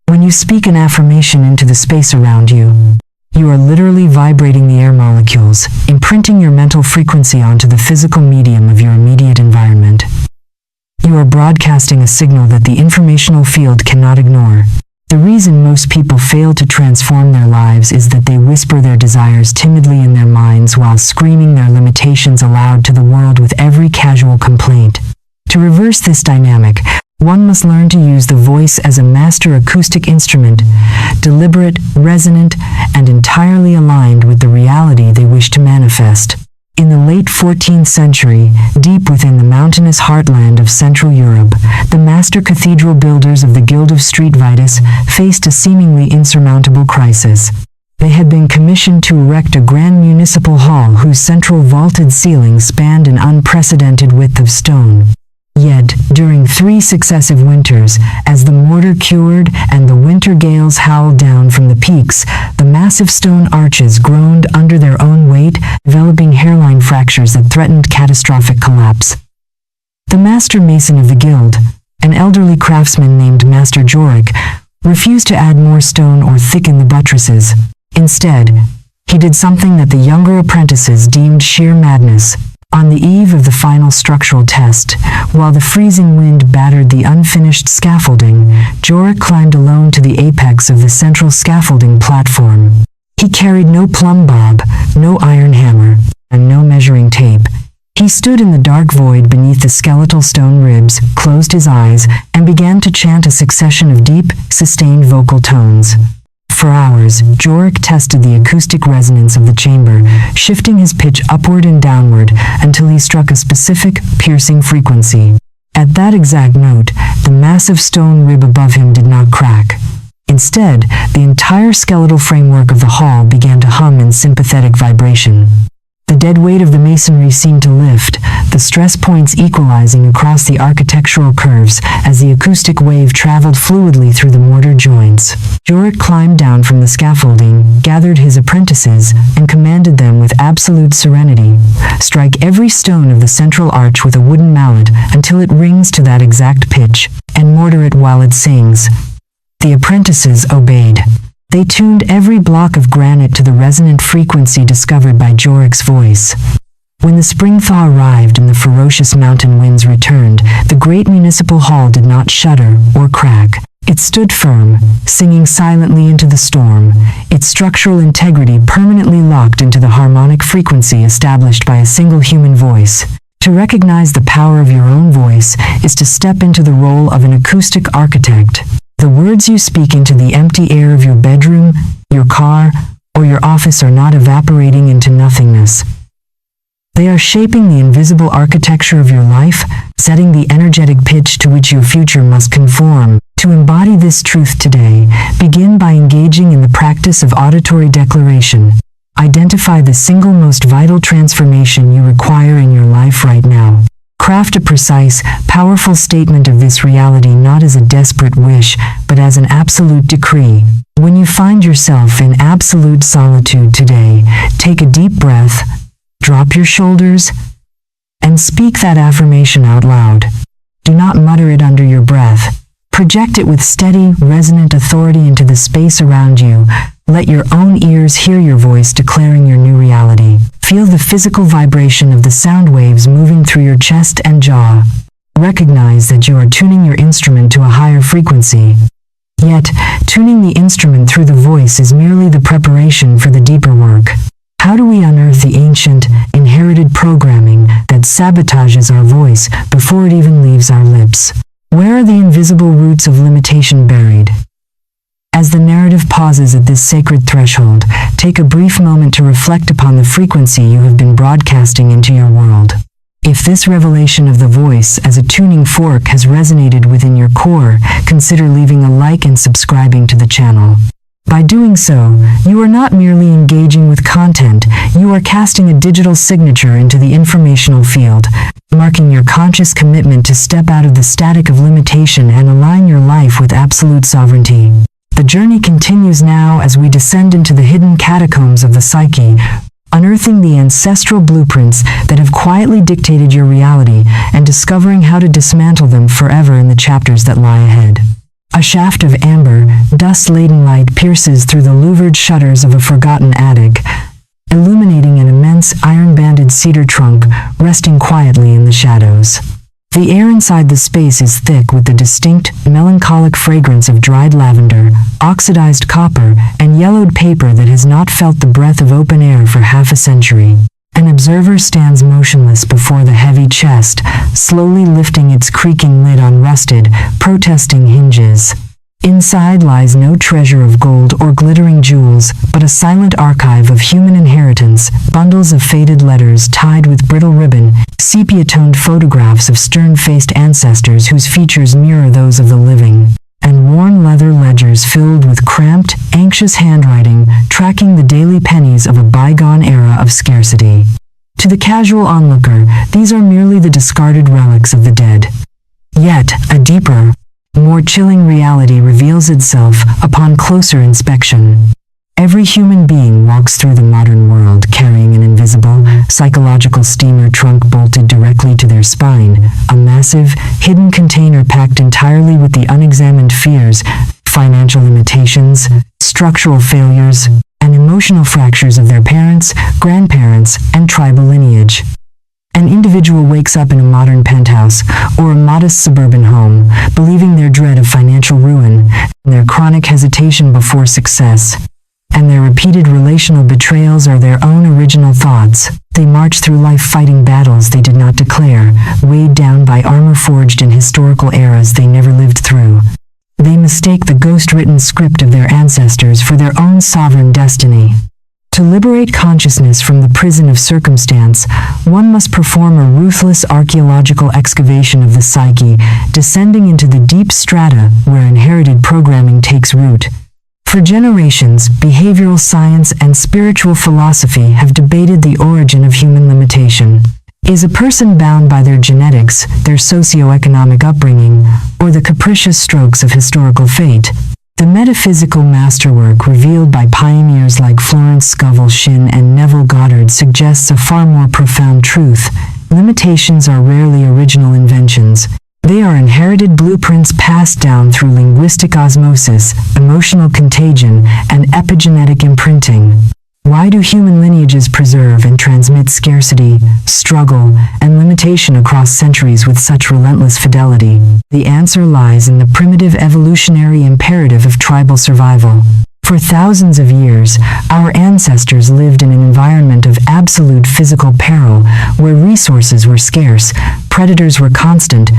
When you speak an affirmation into the space around you, you are literally vibrating the air molecules, imprinting your mental frequency onto the physical medium of your immediate environment. You are broadcasting a signal that the informational field cannot ignore. The reason most people fail to transform their lives is that they whisper their desires timidly in their minds while screaming their limitations aloud to the world with every casual complaint. To reverse this dynamic, one must learn to use the voice as a master acoustic instrument, deliberate, resonant, and entirely aligned with the reality they wish to manifest. In the late 14th century, deep within the mountainous heartland of Central Europe, the master cathedral builders of the Guild of Street Vitus faced a seemingly insurmountable crisis. They had been commissioned to erect a grand municipal hall whose central vaulted ceiling spanned an unprecedented width of stone. Yet, during 3 successive winters, as the mortar cured and the winter gales howled down from the peaks, the massive stone arches groaned under their own weight, developing hairline fractures that threatened catastrophic collapse. The master mason of the guild, an elderly craftsman named Master Jorik, refused to add more stone or thicken the buttresses. Instead, he did something that the younger apprentices deemed sheer madness. On the eve of the final structural test, while the freezing wind battered the unfinished scaffolding, Jorik climbed alone to the apex of the central scaffolding platform. He carried no plumb bob, no iron hammer, and no measuring tape. He stood in the dark void beneath the skeletal stone ribs, closed his eyes, and began to chant a succession of deep, sustained vocal tones. For hours, Jorik tested the acoustic resonance of the chamber, shifting his pitch upward and downward until he struck a specific, piercing frequency. At that exact note, the massive stone rib above him did not crack. Instead, the entire skeletal framework of the hall began to hum in sympathetic vibration. The dead weight of the masonry seemed to lift, the stress points equalizing across the architectural curves as the acoustic wave traveled fluidly through the mortar joints. Jorik climbed down from the scaffolding, gathered his apprentices, and commanded them with absolute serenity. Strike every stone of the central arch with a wooden mallet until it rings to that exact pitch, and mortar it while it sings. The apprentices obeyed. They tuned every block of granite to the resonant frequency discovered by Jorik's voice. When the spring thaw arrived and the ferocious mountain winds returned, the great municipal hall did not shudder or crack. It stood firm, singing silently into the storm, its structural integrity permanently locked into the harmonic frequency established by a single human voice. To recognize the power of your own voice is to step into the role of an acoustic architect. The words you speak into the empty air of your bedroom, your car, or your office are not evaporating into nothingness. They are shaping the invisible architecture of your life, setting the energetic pitch to which your future must conform. To embody this truth today, begin by engaging in the practice of auditory declaration. Identify the single most vital transformation you require in your life right now. Craft a precise, powerful statement of this reality not as a desperate wish, but as an absolute decree. When you find yourself in absolute solitude today, take a deep breath, drop your shoulders, and speak that affirmation out loud. Do not mutter it under your breath. Project it with steady, resonant authority into the space around you. Let your own ears hear your voice declaring your new reality. Feel the physical vibration of the sound waves moving through your chest and jaw. Recognize that you are tuning your instrument to a higher frequency. Yet, tuning the instrument through the voice is merely the preparation for the deeper work. How do we unearth the ancient, inherited programming that sabotages our voice before it even leaves our lips? Where are the invisible roots of limitation buried? As the narrative pauses at this sacred threshold, take a brief moment to reflect upon the frequency you have been broadcasting into your world. If this revelation of the voice as a tuning fork has resonated within your core, consider leaving a like and subscribing to the channel. By doing so, you are not merely engaging with content, you are casting a digital signature into the informational field, marking your conscious commitment to step out of the static of limitation and align your life with absolute sovereignty. The journey continues now as we descend into the hidden catacombs of the psyche, unearthing the ancestral blueprints that have quietly dictated your reality and discovering how to dismantle them forever in the chapters that lie ahead. A shaft of amber, dust-laden light pierces through the louvered shutters of a forgotten attic, illuminating an immense iron-banded cedar trunk resting quietly in the shadows. The air inside the space is thick with the distinct, melancholic fragrance of dried lavender, oxidized copper, and yellowed paper that has not felt the breath of open air for half a century. An observer stands motionless before the heavy chest, slowly lifting its creaking lid on rusted, protesting hinges. Inside lies no treasure of gold or glittering jewels, but a silent archive of human inheritance, bundles of faded letters tied with brittle ribbon, sepia-toned photographs of stern-faced ancestors whose features mirror those of the living, and worn leather ledgers filled with cramped, anxious handwriting, tracking the daily pennies of a bygone era of scarcity. To the casual onlooker, these are merely the discarded relics of the dead. Yet, a deeper, more chilling reality reveals itself upon closer inspection. Every human being walks through the modern world carrying an invisible, psychological steamer trunk bolted directly to their spine, a massive, hidden container packed entirely with the unexamined fears, financial limitations, structural failures, and emotional fractures of their parents, grandparents, and tribal lineage. An individual wakes up in a modern penthouse or a modest suburban home, believing their dread of financial ruin, their chronic hesitation before success, and their repeated relational betrayals are their own original thoughts. They march through life fighting battles they did not declare, weighed down by armor forged in historical eras they never lived through. They mistake the ghost-written script of their ancestors for their own sovereign destiny. To liberate consciousness from the prison of circumstance, one must perform a ruthless archaeological excavation of the psyche, descending into the deep strata where inherited programming takes root. For generations, behavioral science and spiritual philosophy have debated the origin of human limitation. Is a person bound by their genetics, their socio-economic upbringing, or the capricious strokes of historical fate? The metaphysical masterwork revealed by pioneers like Florence Scovel Shinn and Neville Goddard suggests a far more profound truth. Limitations are rarely original inventions. They are inherited blueprints passed down through linguistic osmosis, emotional contagion, and epigenetic imprinting. Why do human lineages preserve and transmit scarcity, struggle, and limitation across centuries with such relentless fidelity? The answer lies in the primitive evolutionary imperative of tribal survival. For thousands of years, our ancestors lived in an environment of absolute physical peril, where resources were scarce, predators were constant,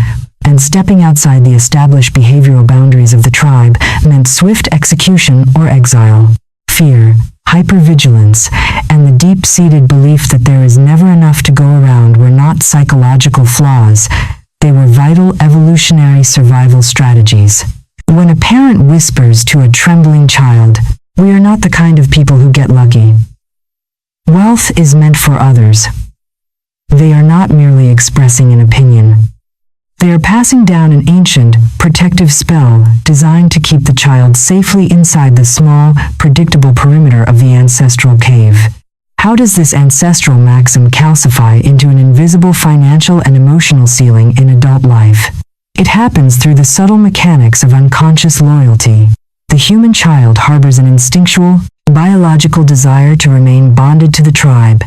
and stepping outside the established behavioral boundaries of the tribe meant swift execution or exile. Fear, hypervigilance, and the deep-seated belief that there is never enough to go around were not psychological flaws. They were vital evolutionary survival strategies. When a parent whispers to a trembling child, "We are not the kind of people who get lucky. Wealth is meant for others," they are not merely expressing an opinion. They are passing down an ancient, protective spell designed to keep the child safely inside the small, predictable perimeter of the ancestral cave. How does this ancestral maxim calcify into an invisible financial and emotional ceiling in adult life? It happens through the subtle mechanics of unconscious loyalty. The human child harbors an instinctual, biological desire to remain bonded to the tribe,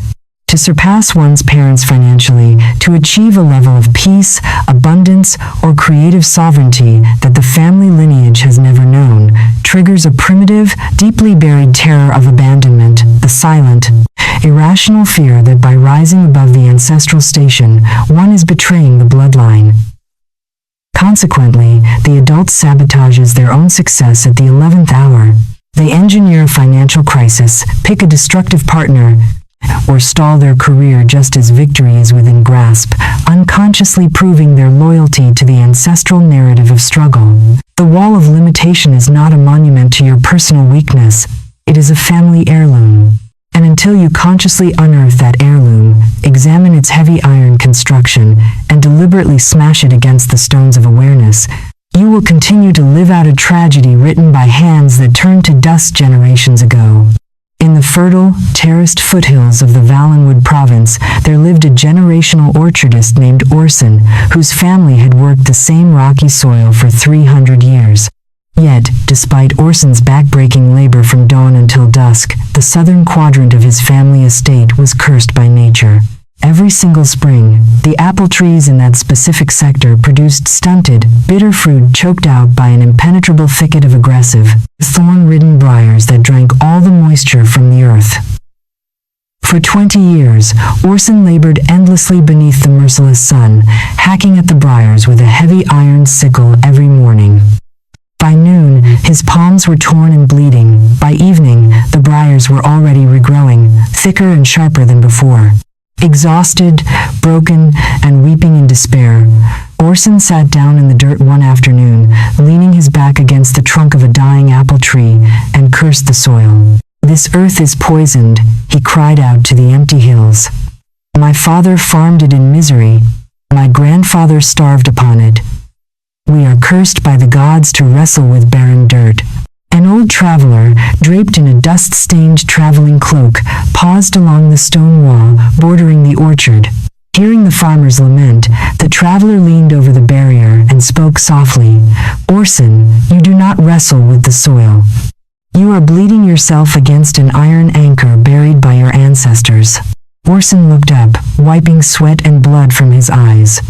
to surpass one's parents financially, to achieve a level of peace, abundance, or creative sovereignty that the family lineage has never known, triggers a primitive, deeply buried terror of abandonment, the silent, irrational fear that by rising above the ancestral station, one is betraying the bloodline. Consequently, the adult sabotages their own success at the 11th hour. They engineer a financial crisis, pick a destructive partner, or stall their career just as victory is within grasp, unconsciously proving their loyalty to the ancestral narrative of struggle. The wall of limitation is not a monument to your personal weakness, it is a family heirloom. And until you consciously unearth that heirloom, examine its heavy iron construction, and deliberately smash it against the stones of awareness, you will continue to live out a tragedy written by hands that turned to dust generations ago. In the fertile, terraced foothills of the Valenwood province, there lived a generational orchardist named Orson, whose family had worked the same rocky soil for 300 years. Yet, despite Orson's back-breaking labor from dawn until dusk, the southern quadrant of his family estate was cursed by nature. Every single spring, the apple trees in that specific sector produced stunted, bitter fruit choked out by an impenetrable thicket of aggressive, thorn-ridden briars that drank all the moisture from the earth. For 20 years, Orson labored endlessly beneath the merciless sun, hacking at the briars with a heavy iron sickle every morning. By noon, his palms were torn and bleeding. By evening, the briars were already regrowing, thicker and sharper than before. Exhausted, broken, and weeping in despair, Orson sat down in the dirt one afternoon, leaning his back against the trunk of a dying apple tree, and cursed the soil. "This earth is poisoned," he cried out to the empty hills. "My father farmed it in misery. My grandfather starved upon it. We are cursed by the gods to wrestle with barren dirt." An old traveler, draped in a dust-stained traveling cloak, paused along the stone wall bordering the orchard. Hearing the farmer's lament, the traveler leaned over the barrier and spoke softly. "Orson, you do not wrestle with the soil. You are bleeding yourself against an iron anchor buried by your ancestors. Orson looked up, wiping sweat and blood from his eyes.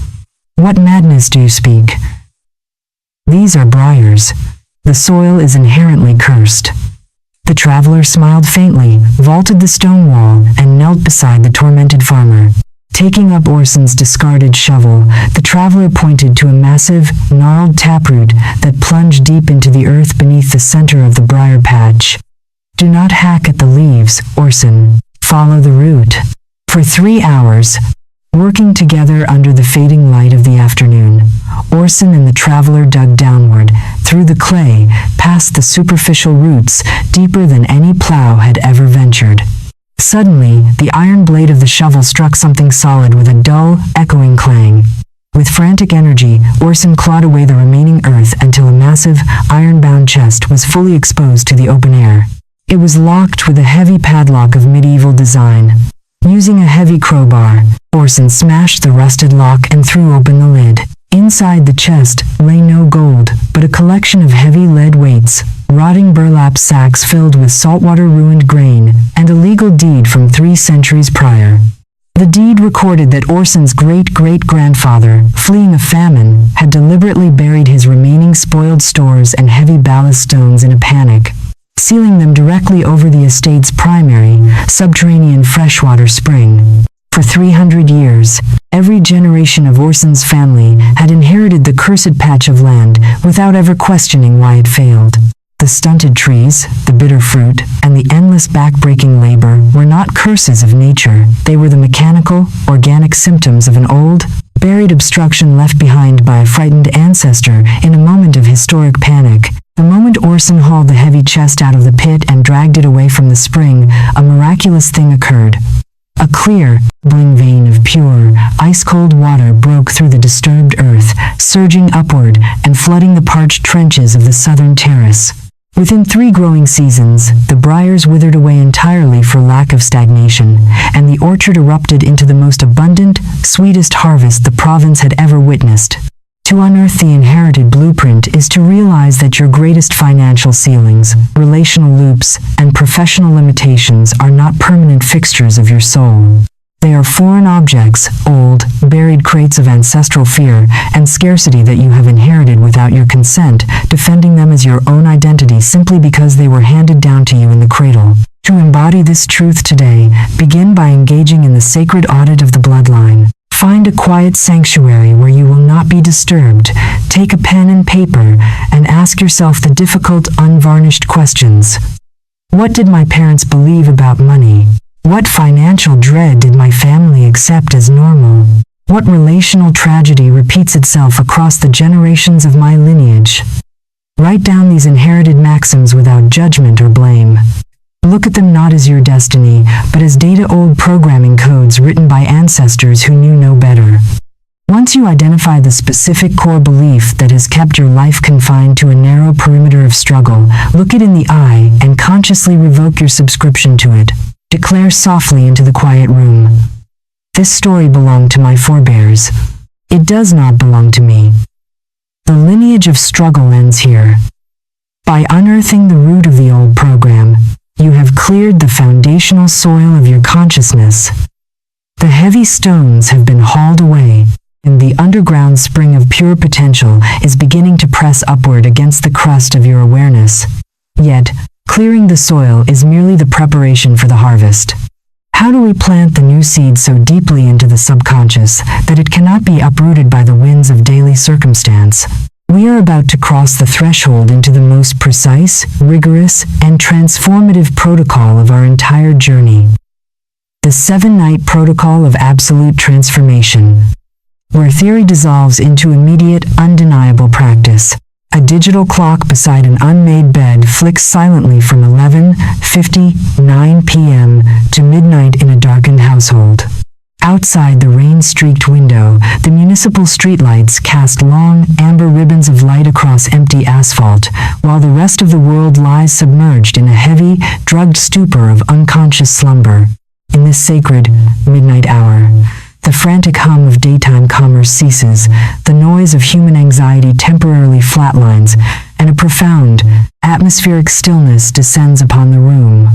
What madness do you speak? These are briars. The soil is inherently cursed. The traveler smiled faintly, vaulted the stone wall, and knelt beside the tormented farmer. Taking up Orson's discarded shovel, the traveler pointed to a massive, gnarled taproot that plunged deep into the earth beneath the center of the briar patch. Do not hack at the leaves, Orson. Follow the root. For 3 hours, working together under the fading light of the afternoon, Orson and the traveler dug downward, through the clay, past the superficial roots, deeper than any plow had ever ventured. Suddenly, the iron blade of the shovel struck something solid with a dull, echoing clang. With frantic energy, Orson clawed away the remaining earth until a massive, iron-bound chest was fully exposed to the open air. It was locked with a heavy padlock of medieval design. Using a heavy crowbar, Orson smashed the rusted lock and threw open the lid. Inside the chest lay no gold, but a collection of heavy lead weights, rotting burlap sacks filled with saltwater ruined grain, and a legal deed from 3 centuries prior. The deed recorded that Orson's great-great-grandfather, fleeing a famine, had deliberately buried his remaining spoiled stores and heavy ballast stones in a panic, sealing them directly over the estate's primary, subterranean freshwater spring. For 300 years, every generation of Orson's family had inherited the cursed patch of land without ever questioning why it failed. The stunted trees, the bitter fruit, and the endless back-breaking labor were not curses of nature. They were the mechanical, organic symptoms of an old, buried obstruction left behind by a frightened ancestor in a moment of historic panic. The moment Orson hauled the heavy chest out of the pit and dragged it away from the spring, a miraculous thing occurred. A clear, bubbling vein of pure, ice-cold water broke through the disturbed earth, surging upward and flooding the parched trenches of the southern terrace. Within 3 growing seasons, the briars withered away entirely for lack of stagnation, and the orchard erupted into the most abundant, sweetest harvest the province had ever witnessed. To unearth the inherited blueprint is to realize that your greatest financial ceilings, relational loops, and professional limitations are not permanent fixtures of your soul. They are foreign objects, old, buried crates of ancestral fear and scarcity that you have inherited without your consent, defending them as your own identity simply because they were handed down to you in the cradle. To embody this truth today, begin by engaging in the sacred audit of the bloodline. Find a quiet sanctuary where you will not be disturbed. Take a pen and paper and ask yourself the difficult, unvarnished questions. What did my parents believe about money? What financial dread did my family accept as normal? What relational tragedy repeats itself across the generations of my lineage? Write down these inherited maxims without judgment or blame. Look at them not as your destiny, but as data-old programming codes written by ancestors who knew no better. Once you identify the specific core belief that has kept your life confined to a narrow perimeter of struggle, look it in the eye and consciously revoke your subscription to it. Declare softly into the quiet room, "This story belonged to my forebears. It does not belong to me." The lineage of struggle ends here. By unearthing the root of the old program, you have cleared the foundational soil of your consciousness. The heavy stones have been hauled away, and the underground spring of pure potential is beginning to press upward against the crust of your awareness. Yet, clearing the soil is merely the preparation for the harvest. How do we plant the new seed so deeply into the subconscious that it cannot be uprooted by the winds of daily circumstance? We are about to cross the threshold into the most precise, rigorous, and transformative protocol of our entire journey. The 7-night protocol of absolute transformation, where theory dissolves into immediate, undeniable practice. A digital clock beside an unmade bed flicks silently from 11:59 p.m. to midnight in a darkened household. Outside the rain-streaked window, the municipal streetlights cast long, amber ribbons of light across empty asphalt, while the rest of the world lies submerged in a heavy, drugged stupor of unconscious slumber. In this sacred, midnight hour, the frantic hum of daytime commerce ceases, the noise of human anxiety temporarily flatlines, and a profound, atmospheric stillness descends upon the room.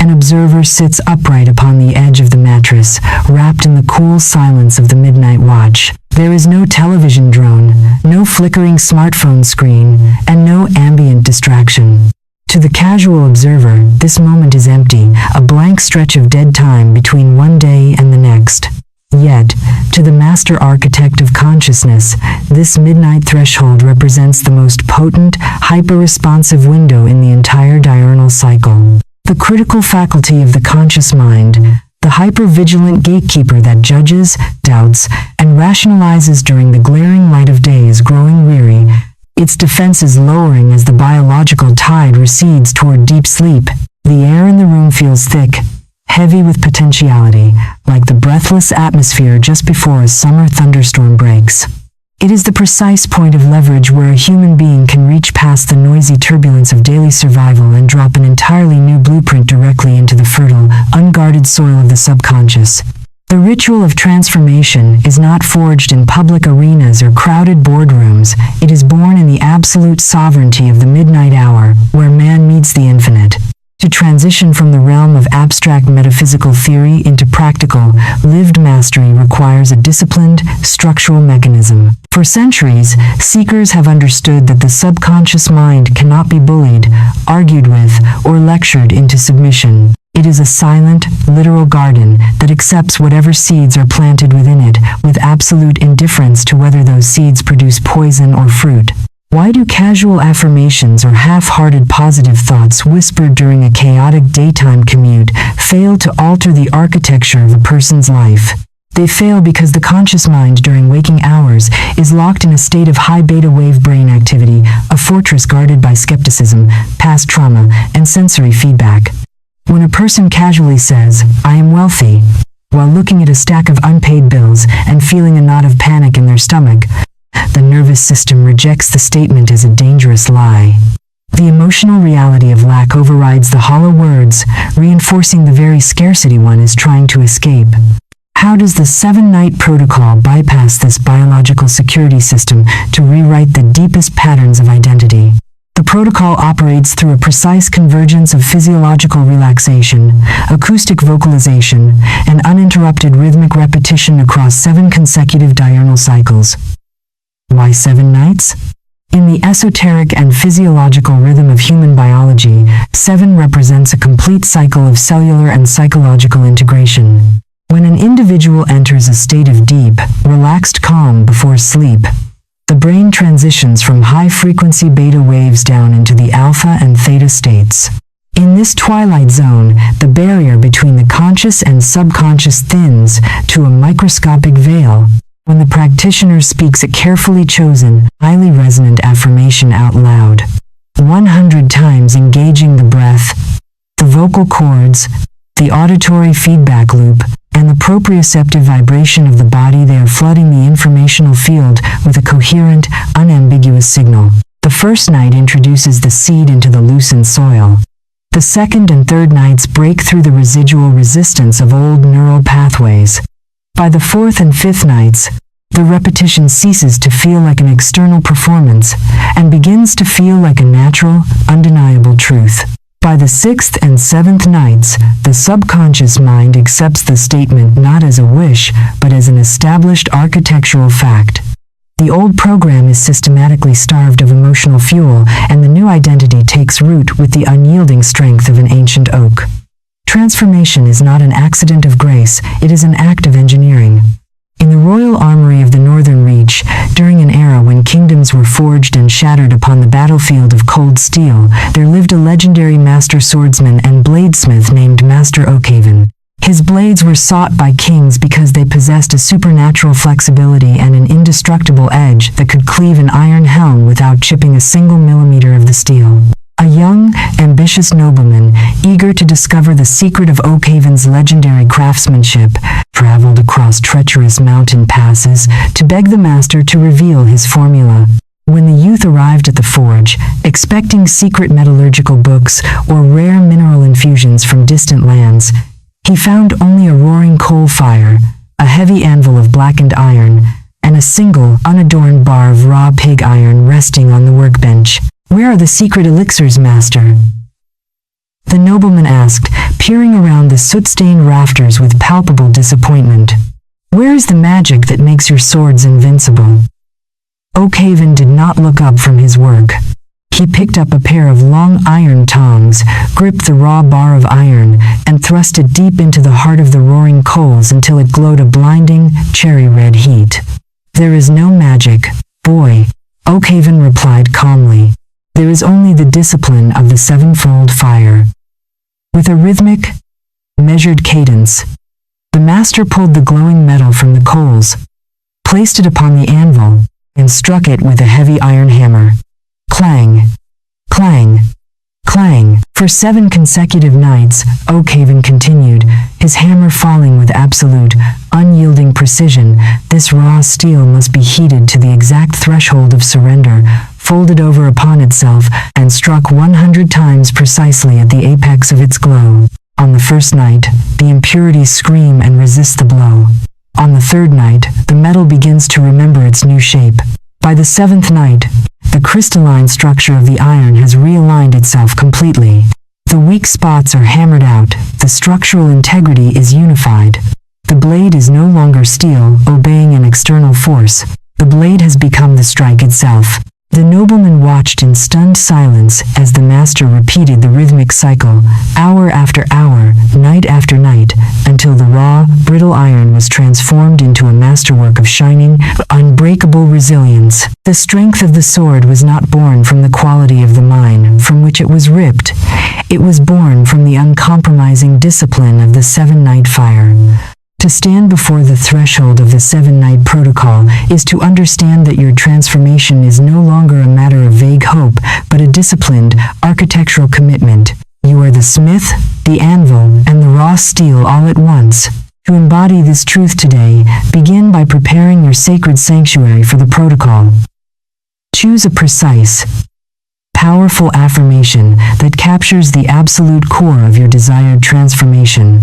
An observer sits upright upon the edge of the mattress, wrapped in the cool silence of the midnight watch. There is no television drone, no flickering smartphone screen, and no ambient distraction. To the casual observer, this moment is empty, a blank stretch of dead time between one day and the next. Yet, to the master architect of consciousness, this midnight threshold represents the most potent, hyper-responsive window in the entire diurnal cycle. The critical faculty of the conscious mind, the hyper-vigilant gatekeeper that judges, doubts, and rationalizes during the glaring light of day is growing weary, its defenses lowering as the biological tide recedes toward deep sleep. The air in the room feels thick, heavy with potentiality, like the breathless atmosphere just before a summer thunderstorm breaks. It is the precise point of leverage where a human being can reach past the noisy turbulence of daily survival and drop an entirely new blueprint directly into the fertile, unguarded soil of the subconscious. The ritual of transformation is not forged in public arenas or crowded boardrooms. It is born in the absolute sovereignty of the midnight hour, where man meets the infinite. To transition from the realm of abstract metaphysical theory into practical, lived mastery requires a disciplined, structural mechanism. For centuries, seekers have understood that the subconscious mind cannot be bullied, argued with, or lectured into submission. It is a silent, literal garden that accepts whatever seeds are planted within it, with absolute indifference to whether those seeds produce poison or fruit. Why do casual affirmations or half-hearted positive thoughts whispered during a chaotic daytime commute fail to alter the architecture of a person's life? They fail because the conscious mind during waking hours is locked in a state of high beta wave brain activity, a fortress guarded by skepticism, past trauma, and sensory feedback. When a person casually says, "I am wealthy," while looking at a stack of unpaid bills and feeling a knot of panic in their stomach, the nervous system rejects the statement as a dangerous lie. The emotional reality of lack overrides the hollow words, reinforcing the very scarcity one is trying to escape. How does the 7-night protocol bypass this biological security system to rewrite the deepest patterns of identity? The protocol operates through a precise convergence of physiological relaxation, acoustic vocalization, and uninterrupted rhythmic repetition across 7 consecutive diurnal cycles. Why 7 nights? In the esoteric and physiological rhythm of human biology, 7 represents a complete cycle of cellular and psychological integration. When an individual enters a state of deep, relaxed calm before sleep, the brain transitions from high-frequency beta waves down into the alpha and theta states. In this twilight zone, the barrier between the conscious and subconscious thins to a microscopic veil. When the practitioner speaks a carefully chosen, highly resonant affirmation out loud, 100 times engaging the breath, the vocal cords, the auditory feedback loop, and the proprioceptive vibration of the body, they are flooding the informational field with a coherent, unambiguous signal. The first night introduces the seed into the loosened soil. The second and third nights break through the residual resistance of old neural pathways. By the fourth and fifth nights, the repetition ceases to feel like an external performance and begins to feel like a natural, undeniable truth. By the 6th and 7th nights, the subconscious mind accepts the statement not as a wish, but as an established architectural fact. The old program is systematically starved of emotional fuel, and the new identity takes root with the unyielding strength of an ancient oak. Transformation is not an accident of grace, it is an act of engineering. In the royal armory of the Northern Reach, during an era when kingdoms were forged and shattered upon the battlefield of cold steel, there lived a legendary master swordsman and bladesmith named Master Oakhaven. His blades were sought by kings because they possessed a supernatural flexibility and an indestructible edge that could cleave an iron helm without chipping a single millimeter of the steel. A young, ambitious nobleman, eager to discover the secret of Oakhaven's legendary craftsmanship, traveled across treacherous mountain passes to beg the master to reveal his formula. When the youth arrived at the forge, expecting secret metallurgical books or rare mineral infusions from distant lands, he found only a roaring coal fire, a heavy anvil of blackened iron, and a single, unadorned bar of raw pig iron resting on the workbench. "Where are the secret elixirs, master?" the nobleman asked, peering around the soot-stained rafters with palpable disappointment. "Where is the magic that makes your swords invincible?" Oakhaven did not look up from his work. He picked up a pair of long iron tongs, gripped the raw bar of iron, and thrust it deep into the heart of the roaring coals until it glowed a blinding, cherry-red heat. "There is no magic, boy," Oakhaven replied calmly. "There is only the discipline of the sevenfold fire." With a rhythmic, measured cadence, the master pulled the glowing metal from the coals, placed it upon the anvil, and struck it with a heavy iron hammer. Clang, clang, clang. For 7 consecutive nights, Oakhaven continued, his hammer falling with absolute, unyielding precision. This raw steel must be heated to the exact threshold of surrender, folded over upon itself, and struck 100 times precisely at the apex of its glow. On the first night, the impurities scream and resist the blow. On the third night, the metal begins to remember its new shape. By the 7th night, the crystalline structure of the iron has realigned itself completely. The weak spots are hammered out, the structural integrity is unified. The blade is no longer steel, obeying an external force. The blade has become the strike itself. The nobleman watched in stunned silence as the master repeated the rhythmic cycle, hour after hour, night after night, until the raw, brittle iron was transformed into a masterwork of shining, unbreakable resilience. The strength of the sword was not born from the quality of the mine from which it was ripped. It was born from the uncompromising discipline of the 7-night fire. To stand before the threshold of the 7-night protocol is to understand that your transformation is no longer a matter of vague hope, but a disciplined, architectural commitment. You are the smith, the anvil, and the raw steel all at once. To embody this truth today, begin by preparing your sacred sanctuary for the protocol. Choose a precise, powerful affirmation that captures the absolute core of your desired transformation.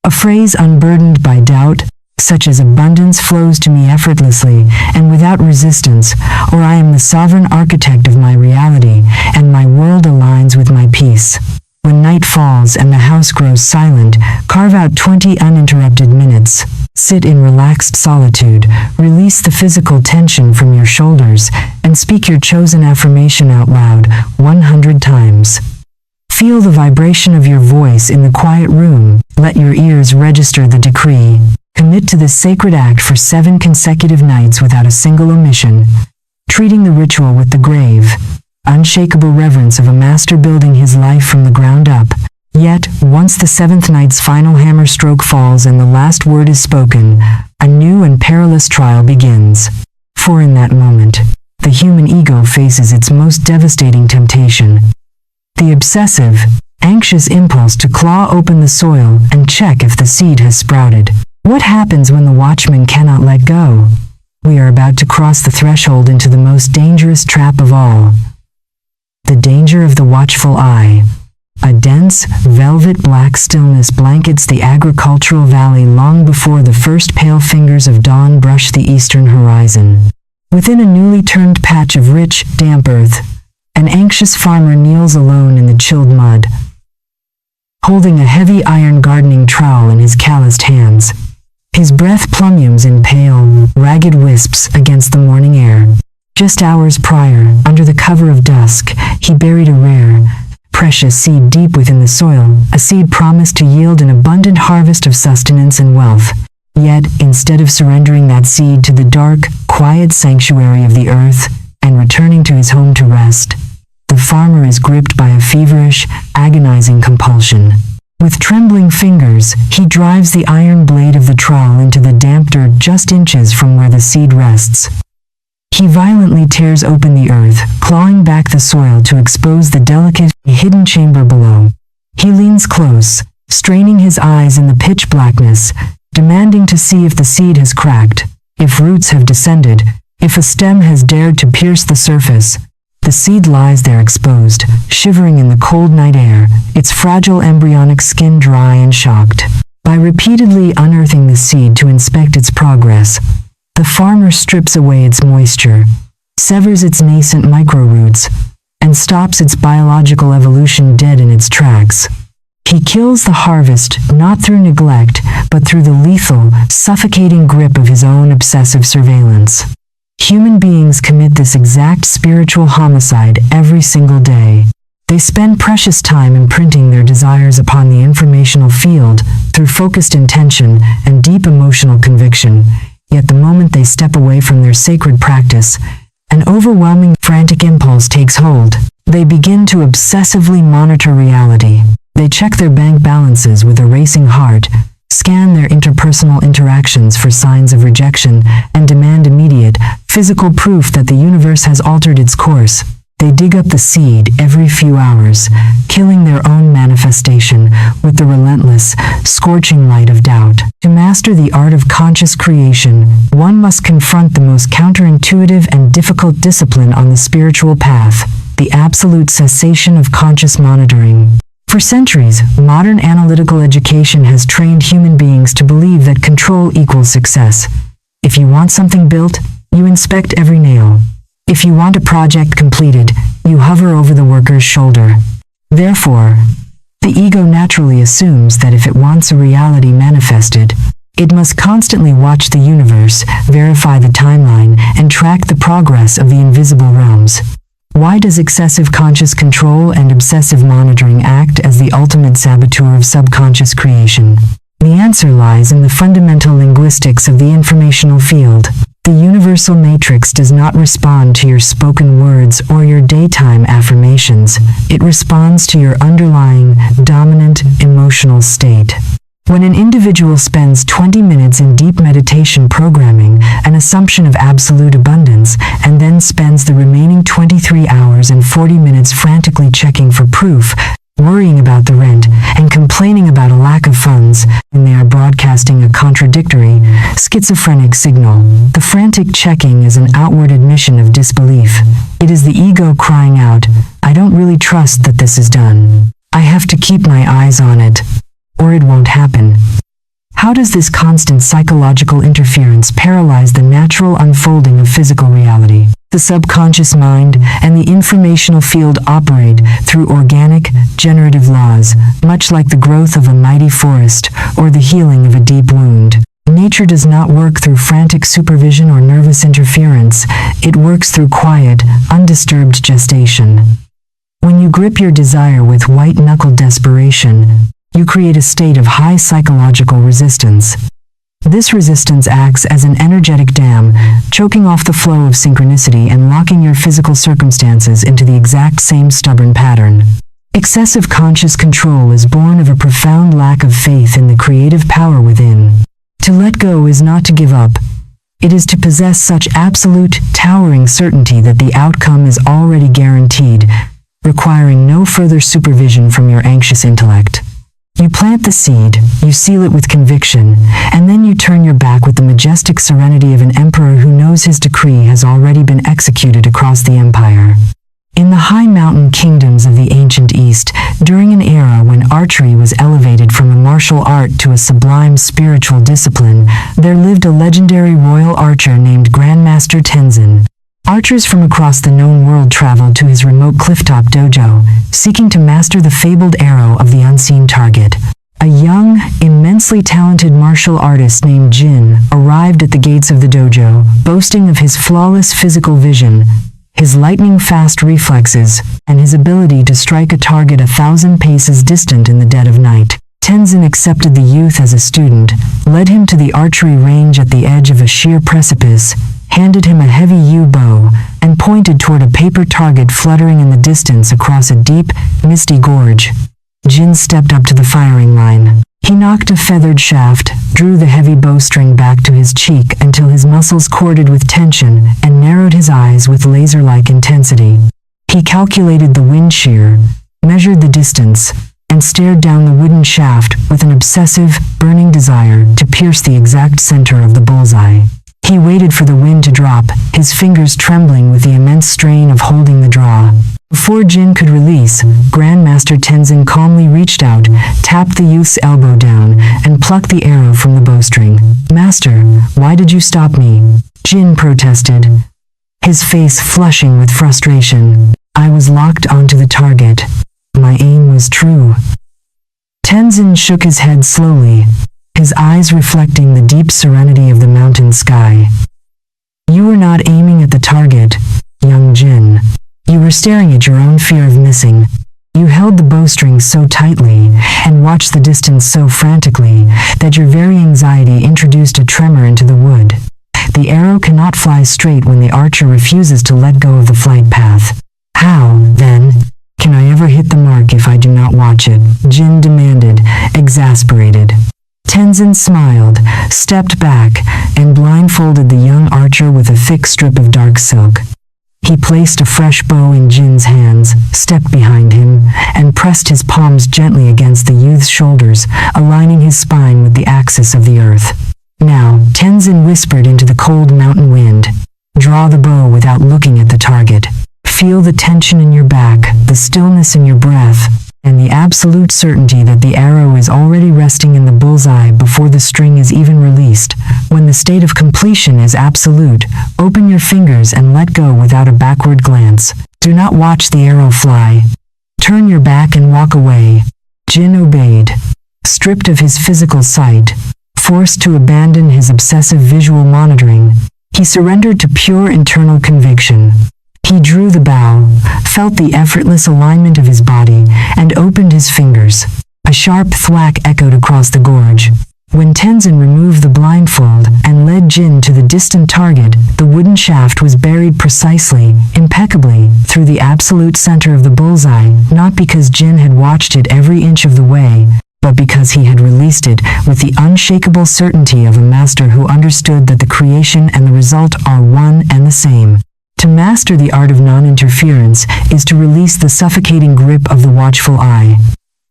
A phrase unburdened by doubt, such as "abundance flows to me effortlessly and without resistance," or "I am the sovereign architect of my reality, and my world aligns with my peace." When night falls and the house grows silent, carve out 20 uninterrupted minutes. Sit in relaxed solitude, release the physical tension from your shoulders, and speak your chosen affirmation out loud 100 times. Feel the vibration of your voice in the quiet room. Let your ears register the decree. Commit to this sacred act for 7 consecutive nights without a single omission, treating the ritual with the grave, unshakable reverence of a master building his life from the ground up. Yet, once the 7th night's final hammer stroke falls and the last word is spoken, a new and perilous trial begins. For in that moment, the human ego faces its most devastating temptation. The obsessive, anxious impulse to claw open the soil and check if the seed has sprouted. What happens when the watchman cannot let go? We are about to cross the threshold into the most dangerous trap of all. The danger of the watchful eye. A dense, velvet black stillness blankets the agricultural valley long before the first pale fingers of dawn brush the eastern horizon. Within a newly turned patch of rich, damp earth, an anxious farmer kneels alone in the chilled mud, holding a heavy iron gardening trowel in his calloused hands. His breath plummes in pale, ragged wisps against the morning air. Just hours prior, under the cover of dusk, he buried a rare, precious seed deep within the soil, a seed promised to yield an abundant harvest of sustenance and wealth. Yet, instead of surrendering that seed to the dark, quiet sanctuary of the earth, and returning to his home to rest, the farmer is gripped by a feverish, agonizing compulsion. With trembling fingers, he drives the iron blade of the trowel into the damp dirt just inches from where the seed rests. He violently tears open the earth, clawing back the soil to expose the delicate, hidden chamber below. He leans close, straining his eyes in the pitch blackness, demanding to see if the seed has cracked, if roots have descended, if a stem has dared to pierce the surface. The seed lies there exposed, shivering in the cold night air, its fragile embryonic skin dry and shocked. By repeatedly unearthing the seed to inspect its progress, the farmer strips away its moisture, severs its nascent microroots, and stops its biological evolution dead in its tracks. He kills the harvest not through neglect, but through the lethal, suffocating grip of his own obsessive surveillance. Human beings commit this exact spiritual homicide every single day. They spend precious time imprinting their desires upon the informational field through focused intention and deep emotional conviction, yet the moment they step away from their sacred practice, an overwhelming, frantic impulse takes hold. They begin to obsessively monitor reality. They check their bank balances with a racing heart, scan their interpersonal interactions for signs of rejection, and demand immediate, physical proof that the universe has altered its course. They dig up the seed every few hours, killing their own manifestation with the relentless, scorching light of doubt. To master the art of conscious creation, one must confront the most counterintuitive and difficult discipline on the spiritual path, the absolute cessation of conscious monitoring. For centuries, modern analytical education has trained human beings to believe that control equals success. If you want something built, you inspect every nail. If you want a project completed, you hover over the worker's shoulder. Therefore, the ego naturally assumes that if it wants a reality manifested, it must constantly watch the universe, verify the timeline, and track the progress of the invisible realms. Why does excessive conscious control and obsessive monitoring act as the ultimate saboteur of subconscious creation? The answer lies in the fundamental linguistics of the informational field. The universal matrix does not respond to your spoken words or your daytime affirmations. It responds to your underlying, dominant, emotional state. When an individual spends 20 minutes in deep meditation programming an assumption of absolute abundance, and then spends the remaining 23 hours and 40 minutes frantically checking for proof, worrying about the rent, and complaining about a lack of funds, and they are broadcasting a contradictory, schizophrenic signal. The frantic checking is an outward admission of disbelief. It is the ego crying out, "I don't really trust that this is done. I have to keep my eyes on it, or it won't happen." How does this constant psychological interference paralyze the natural unfolding of physical reality? The subconscious mind and the informational field operate through organic, generative laws, much like the growth of a mighty forest or the healing of a deep wound. Nature does not work through frantic supervision or nervous interference. It works through quiet, undisturbed gestation. When you grip your desire with white-knuckle desperation, you create a state of high psychological resistance. This resistance acts as an energetic dam, choking off the flow of synchronicity and locking your physical circumstances into the exact same stubborn pattern. Excessive conscious control is born of a profound lack of faith in the creative power within. To let go is not to give up. It is to possess such absolute, towering certainty that the outcome is already guaranteed, requiring no further supervision from your anxious intellect. You plant the seed, you seal it with conviction, and then you turn your back with the majestic serenity of an emperor who knows his decree has already been executed across the empire. In the high mountain kingdoms of the ancient East, during an era when archery was elevated from a martial art to a sublime spiritual discipline, there lived a legendary royal archer named Grandmaster Tenzin. Archers from across the known world traveled to his remote clifftop dojo, seeking to master the fabled arrow of the unseen target. A young, immensely talented martial artist named Jin arrived at the gates of the dojo, boasting of his flawless physical vision, his lightning-fast reflexes, and his ability to strike a target 1,000 paces distant in the dead of night. Tenzin accepted the youth as a student, led him to the archery range at the edge of a sheer precipice, handed him a heavy yew bow, and pointed toward a paper target fluttering in the distance across a deep, misty gorge. Jin stepped up to the firing line. He knocked a feathered shaft, drew the heavy bowstring back to his cheek until his muscles corded with tension, and narrowed his eyes with laser-like intensity. He calculated the wind shear, measured the distance, and stared down the wooden shaft with an obsessive, burning desire to pierce the exact center of the bullseye. He waited for the wind to drop, his fingers trembling with the immense strain of holding the draw. Before Jin could release, Grandmaster Tenzin calmly reached out, tapped the youth's elbow down, and plucked the arrow from the bowstring. "Master, why did you stop me?" Jin protested, his face flushing with frustration. I was locked onto the target. My aim was true. Tenzin shook his head slowly, his eyes reflecting the deep serenity of the mountain sky. You were not aiming at the target, young Jin. You were staring at your own fear of missing. You held the bowstring so tightly and watched the distance so frantically that your very anxiety introduced a tremor into the wood. The arrow cannot fly straight when the archer refuses to let go of the flight path. How, then, can I ever hit the mark if I do not watch it? Jin demanded, exasperated. Tenzin smiled, stepped back, and blindfolded the young archer with a thick strip of dark silk. He placed a fresh bow in Jin's hands, stepped behind him, and pressed his palms gently against the youth's shoulders, aligning his spine with the axis of the earth. Now, Tenzin whispered into the cold mountain wind. Draw the bow without looking at the target. Feel the tension in your back, the stillness in your breath, and the absolute certainty that the arrow is already resting in the bullseye before the string is even released. When the state of completion is absolute, open your fingers and let go without a backward glance. Do not watch the arrow fly. Turn your back and walk away. Jin obeyed. Stripped of his physical sight, forced to abandon his obsessive visual monitoring, he surrendered to pure internal conviction. He drew the bow, felt the effortless alignment of his body, and opened his fingers. A sharp thwack echoed across the gorge. When Tenzin removed the blindfold and led Jin to the distant target, the wooden shaft was buried precisely, impeccably, through the absolute center of the bullseye, not because Jin had watched it every inch of the way, but because he had released it with the unshakable certainty of a master who understood that the creation and the result are one and the same. To master the art of non-interference is to release the suffocating grip of the watchful eye.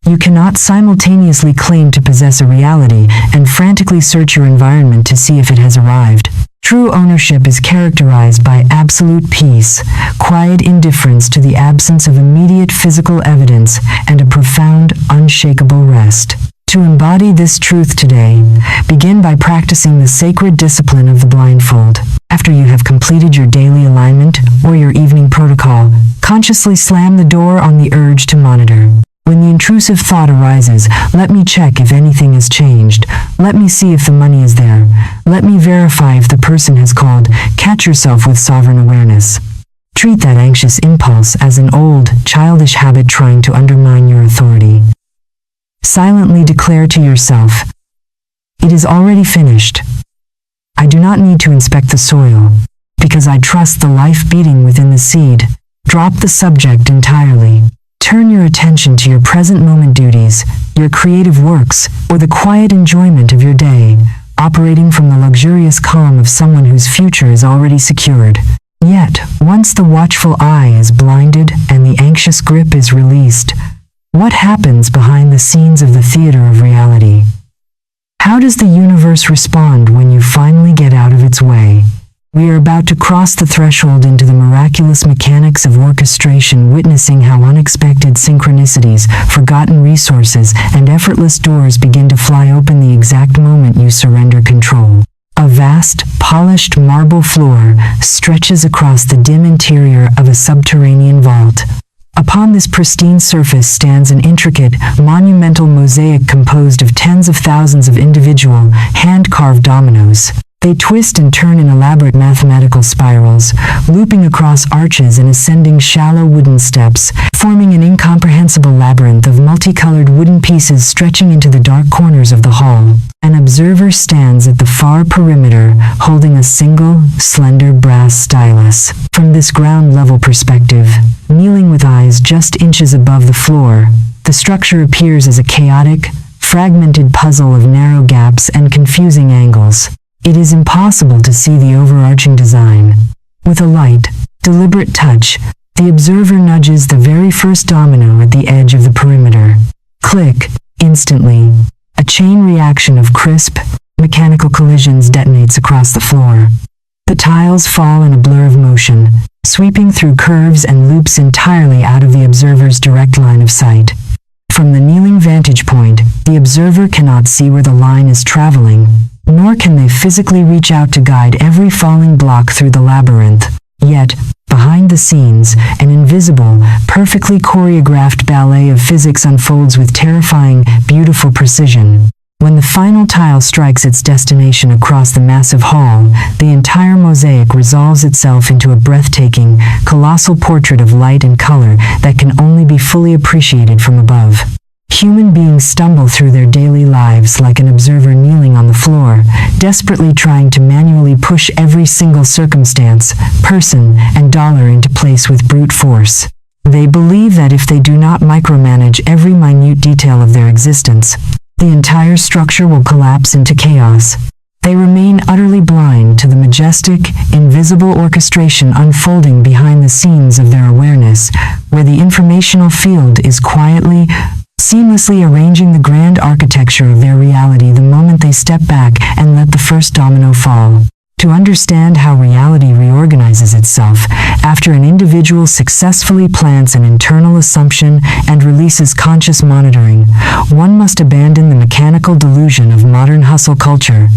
You cannot simultaneously claim to possess a reality and frantically search your environment to see if it has arrived. True ownership is characterized by absolute peace, quiet indifference to the absence of immediate physical evidence, and a profound, unshakable rest. To embody this truth today, begin by practicing the sacred discipline of the blindfold. After you have completed your daily alignment or your evening protocol, consciously slam the door on the urge to monitor. When the intrusive thought arises, let me check if anything has changed. Let me see if the money is there. Let me verify if the person has called. Catch yourself with sovereign awareness. Treat that anxious impulse as an old, childish habit trying to undermine your authority. Silently declare to yourself, "It is already finished. I do not need to inspect the soil, because I trust the life beating within the seed." Drop the subject entirely. Turn your attention to your present moment duties, your creative works, or the quiet enjoyment of your day, operating from the luxurious calm of someone whose future is already secured. Yet, once the watchful eye is blinded and the anxious grip is released, what happens behind the scenes of the theater of reality? How does the universe respond when you finally get out of its way? We are about to cross the threshold into the miraculous mechanics of orchestration, witnessing how unexpected synchronicities, forgotten resources, and effortless doors begin to fly open the exact moment you surrender control. A vast, polished marble floor stretches across the dim interior of a subterranean vault. Upon this pristine surface stands an intricate, monumental mosaic composed of tens of thousands of individual, hand-carved dominoes. They twist and turn in elaborate mathematical spirals, looping across arches and ascending shallow wooden steps, forming an incomprehensible labyrinth of multicolored wooden pieces stretching into the dark corners of the hall. An observer stands at the far perimeter, holding a single, slender brass stylus. From this ground-level perspective, kneeling with eyes just inches above the floor, the structure appears as a chaotic, fragmented puzzle of narrow gaps and confusing angles. It is impossible to see the overarching design. With a light, deliberate touch, the observer nudges the very first domino at the edge of the perimeter. Click! Instantly, a chain reaction of crisp, mechanical collisions detonates across the floor. The tiles fall in a blur of motion, sweeping through curves and loops entirely out of the observer's direct line of sight. From the kneeling vantage point, the observer cannot see where the line is traveling, nor can they physically reach out to guide every falling block through the labyrinth. Yet, behind the scenes, an invisible, perfectly choreographed ballet of physics unfolds with terrifying, beautiful precision. When the final tile strikes its destination across the massive hall, the entire mosaic resolves itself into a breathtaking, colossal portrait of light and color that can only be fully appreciated from above. Human beings stumble through their daily lives like an observer kneeling on the floor, desperately trying to manually push every single circumstance, person, and dollar into place with brute force. They believe that if they do not micromanage every minute detail of their existence, the entire structure will collapse into chaos. They remain utterly blind to the majestic, invisible orchestration unfolding behind the scenes of their awareness, where the informational field is quietly, seamlessly arranging the grand architecture of their reality the moment they step back and let the first domino fall. To understand how reality reorganizes itself after an individual successfully plants an internal assumption and releases conscious monitoring, one must abandon the mechanical delusion of modern hustle culture.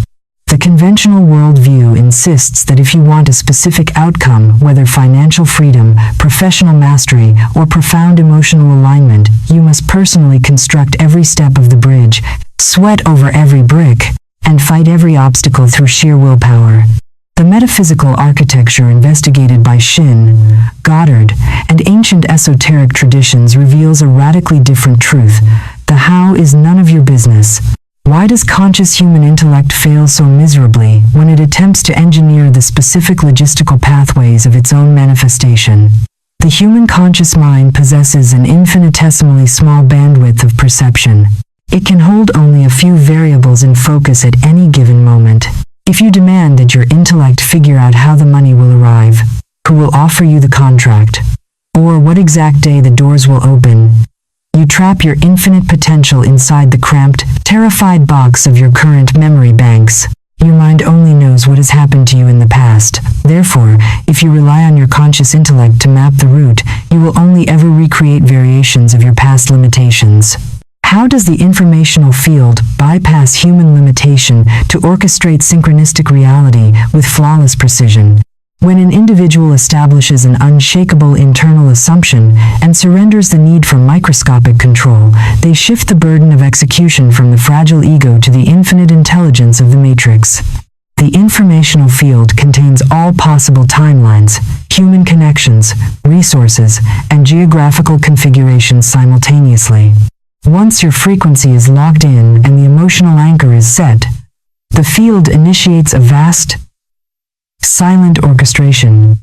The conventional worldview insists that if you want a specific outcome, whether financial freedom, professional mastery, or profound emotional alignment, you must personally construct every step of the bridge, sweat over every brick, and fight every obstacle through sheer willpower. The metaphysical architecture investigated by Shinn, Goddard, and ancient esoteric traditions reveals a radically different truth. The how is none of your business. Why does conscious human intellect fail so miserably when it attempts to engineer the specific logistical pathways of its own manifestation? The human conscious mind possesses an infinitesimally small bandwidth of perception. It can hold only a few variables in focus at any given moment. If you demand that your intellect figure out how the money will arrive, who will offer you the contract, or what exact day the doors will open, you trap your infinite potential inside the cramped, terrified box of your current memory banks. Your mind only knows what has happened to you in the past. Therefore, if you rely on your conscious intellect to map the route, you will only ever recreate variations of your past limitations. How does the informational field bypass human limitation to orchestrate synchronistic reality with flawless precision? When an individual establishes an unshakable internal assumption and surrenders the need for microscopic control, they shift the burden of execution from the fragile ego to the infinite intelligence of the matrix. The informational field contains all possible timelines, human connections, resources, and geographical configurations simultaneously. Once your frequency is locked in and the emotional anchor is set, the field initiates a vast, silent orchestration.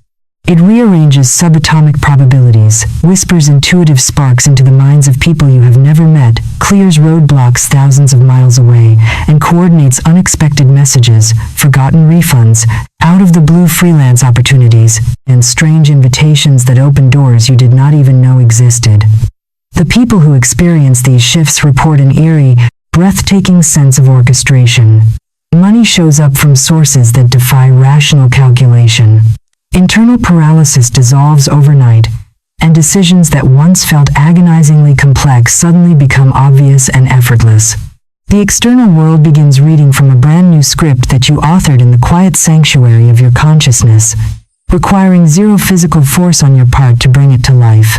It rearranges subatomic probabilities, whispers intuitive sparks into the minds of people you have never met, clears roadblocks thousands of miles away, and coordinates unexpected messages, forgotten refunds, out-of-the-blue freelance opportunities, and strange invitations that open doors you did not even know existed. The people who experience these shifts report an eerie, breathtaking sense of orchestration. Money shows up from sources that defy rational calculation. Internal paralysis dissolves overnight, and decisions that once felt agonizingly complex suddenly become obvious and effortless. The external world begins reading from a brand new script that you authored in the quiet sanctuary of your consciousness, requiring zero physical force on your part to bring it to life.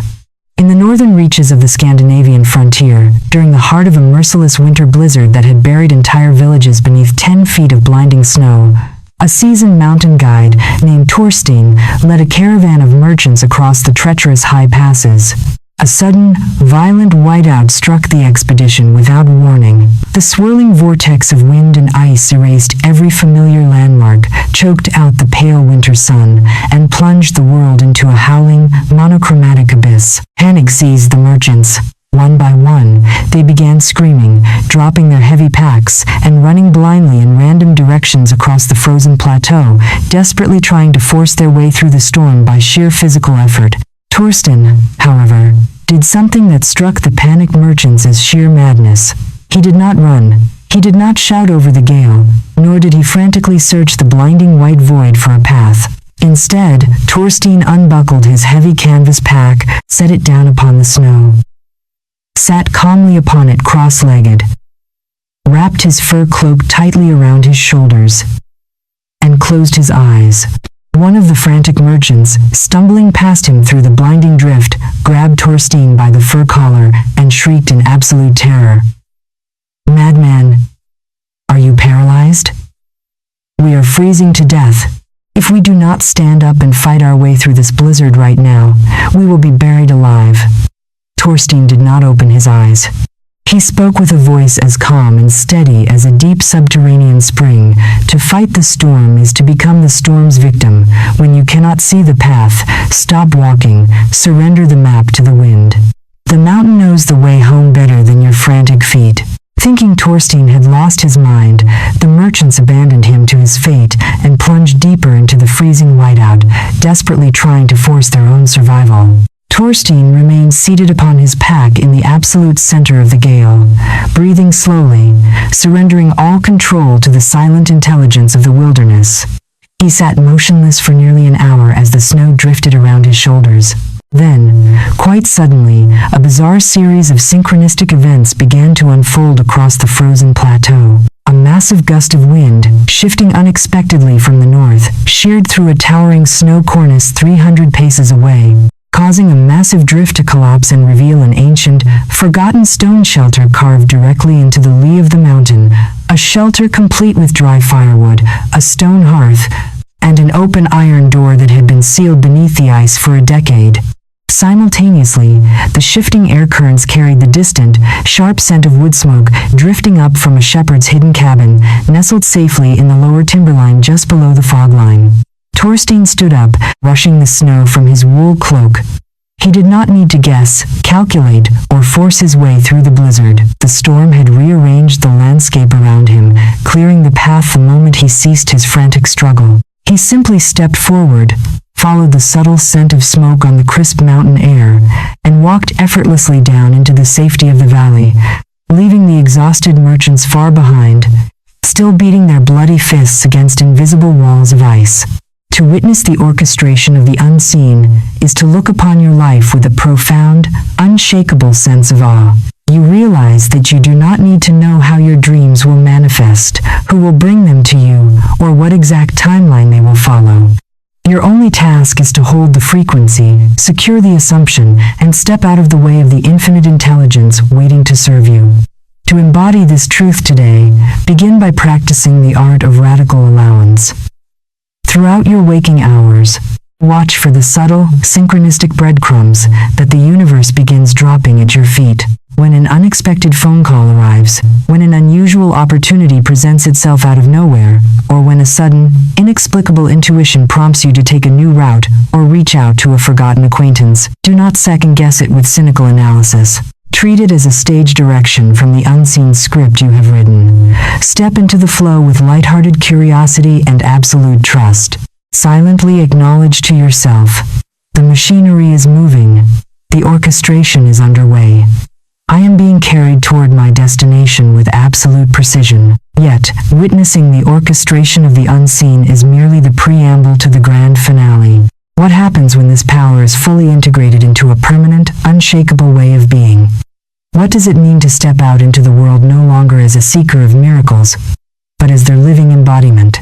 In the northern reaches of the Scandinavian frontier, during the heart of a merciless winter blizzard that had buried entire villages beneath 10 feet of blinding snow, a seasoned mountain guide named Torstein led a caravan of merchants across the treacherous high passes. A sudden, violent whiteout struck the expedition without warning. The swirling vortex of wind and ice erased every familiar landmark, choked out the pale winter sun, and plunged the world into a howling, monochromatic abyss. Panic seized the merchants. One by one, they began screaming, dropping their heavy packs, and running blindly in random directions across the frozen plateau, desperately trying to force their way through the storm by sheer physical effort. Torsten, however, did something that struck the panicked merchants as sheer madness. He did not run. He did not shout over the gale, nor did he frantically search the blinding white void for a path. Instead, Torstein unbuckled his heavy canvas pack, set it down upon the snow, sat calmly upon it cross-legged, wrapped his fur cloak tightly around his shoulders, and closed his eyes. One of the frantic merchants, stumbling past him through the blinding drift, grabbed Torstein by the fur collar and shrieked in absolute terror. "Madman, are you paralyzed? We are freezing to death. If we do not stand up and fight our way through this blizzard right now, we will be buried alive." Torstein did not open his eyes. He spoke with a voice as calm and steady as a deep subterranean spring. "To fight the storm is to become the storm's victim. When you cannot see the path, stop walking, surrender the map to the wind. The mountain knows the way home better than your frantic feet." Thinking Torstein had lost his mind, the merchants abandoned him to his fate and plunged deeper into the freezing whiteout, desperately trying to force their own survival. Torstein remained seated upon his pack in the absolute center of the gale, breathing slowly, surrendering all control to the silent intelligence of the wilderness. He sat motionless for nearly an hour as the snow drifted around his shoulders. Then, quite suddenly, a bizarre series of synchronistic events began to unfold across the frozen plateau. A massive gust of wind, shifting unexpectedly from the north, sheared through a towering snow cornice 300 paces away, causing a massive drift to collapse and reveal an ancient, forgotten stone shelter carved directly into the lee of the mountain, a shelter complete with dry firewood, a stone hearth, and an open iron door that had been sealed beneath the ice for a decade. Simultaneously, the shifting air currents carried the distant, sharp scent of wood smoke drifting up from a shepherd's hidden cabin, nestled safely in the lower timberline just below the fog line. Torstein stood up, brushing the snow from his wool cloak. He did not need to guess, calculate, or force his way through the blizzard. The storm had rearranged the landscape around him, clearing the path the moment he ceased his frantic struggle. He simply stepped forward, followed the subtle scent of smoke on the crisp mountain air, and walked effortlessly down into the safety of the valley, leaving the exhausted merchants far behind, still beating their bloody fists against invisible walls of ice. To witness the orchestration of the unseen is to look upon your life with a profound, unshakable sense of awe. You realize that you do not need to know how your dreams will manifest, who will bring them to you, or what exact timeline they will follow. Your only task is to hold the frequency, secure the assumption, and step out of the way of the infinite intelligence waiting to serve you. To embody this truth today, begin by practicing the art of radical allowance. Throughout your waking hours, watch for the subtle, synchronistic breadcrumbs that the universe begins dropping at your feet. When an unexpected phone call arrives, when an unusual opportunity presents itself out of nowhere, or when a sudden, inexplicable intuition prompts you to take a new route or reach out to a forgotten acquaintance, do not second-guess it with cynical analysis. Treat it as a stage direction from the unseen script you have written. Step into the flow with lighthearted curiosity and absolute trust. Silently acknowledge to yourself, the machinery is moving, the orchestration is underway. I am being carried toward my destination with absolute precision. Yet, witnessing the orchestration of the unseen is merely the preamble to the grand finale. What happens when this power is fully integrated into a permanent, unshakable way of being? What does it mean to step out into the world no longer as a seeker of miracles, but as their living embodiment?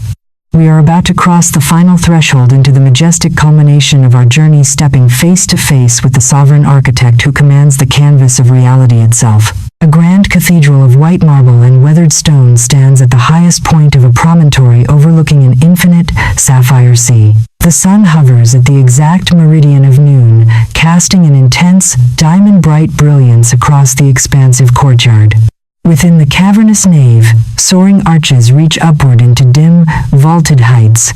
We are about to cross the final threshold into the majestic culmination of our journey, stepping face to face with the sovereign architect who commands the canvas of reality itself. A grand cathedral of white marble and weathered stone stands at the highest point of a promontory overlooking an infinite, sapphire sea. The sun hovers at the exact meridian of noon, casting an intense, diamond-bright brilliance across the expansive courtyard. Within the cavernous nave, soaring arches reach upward into dim, vaulted heights,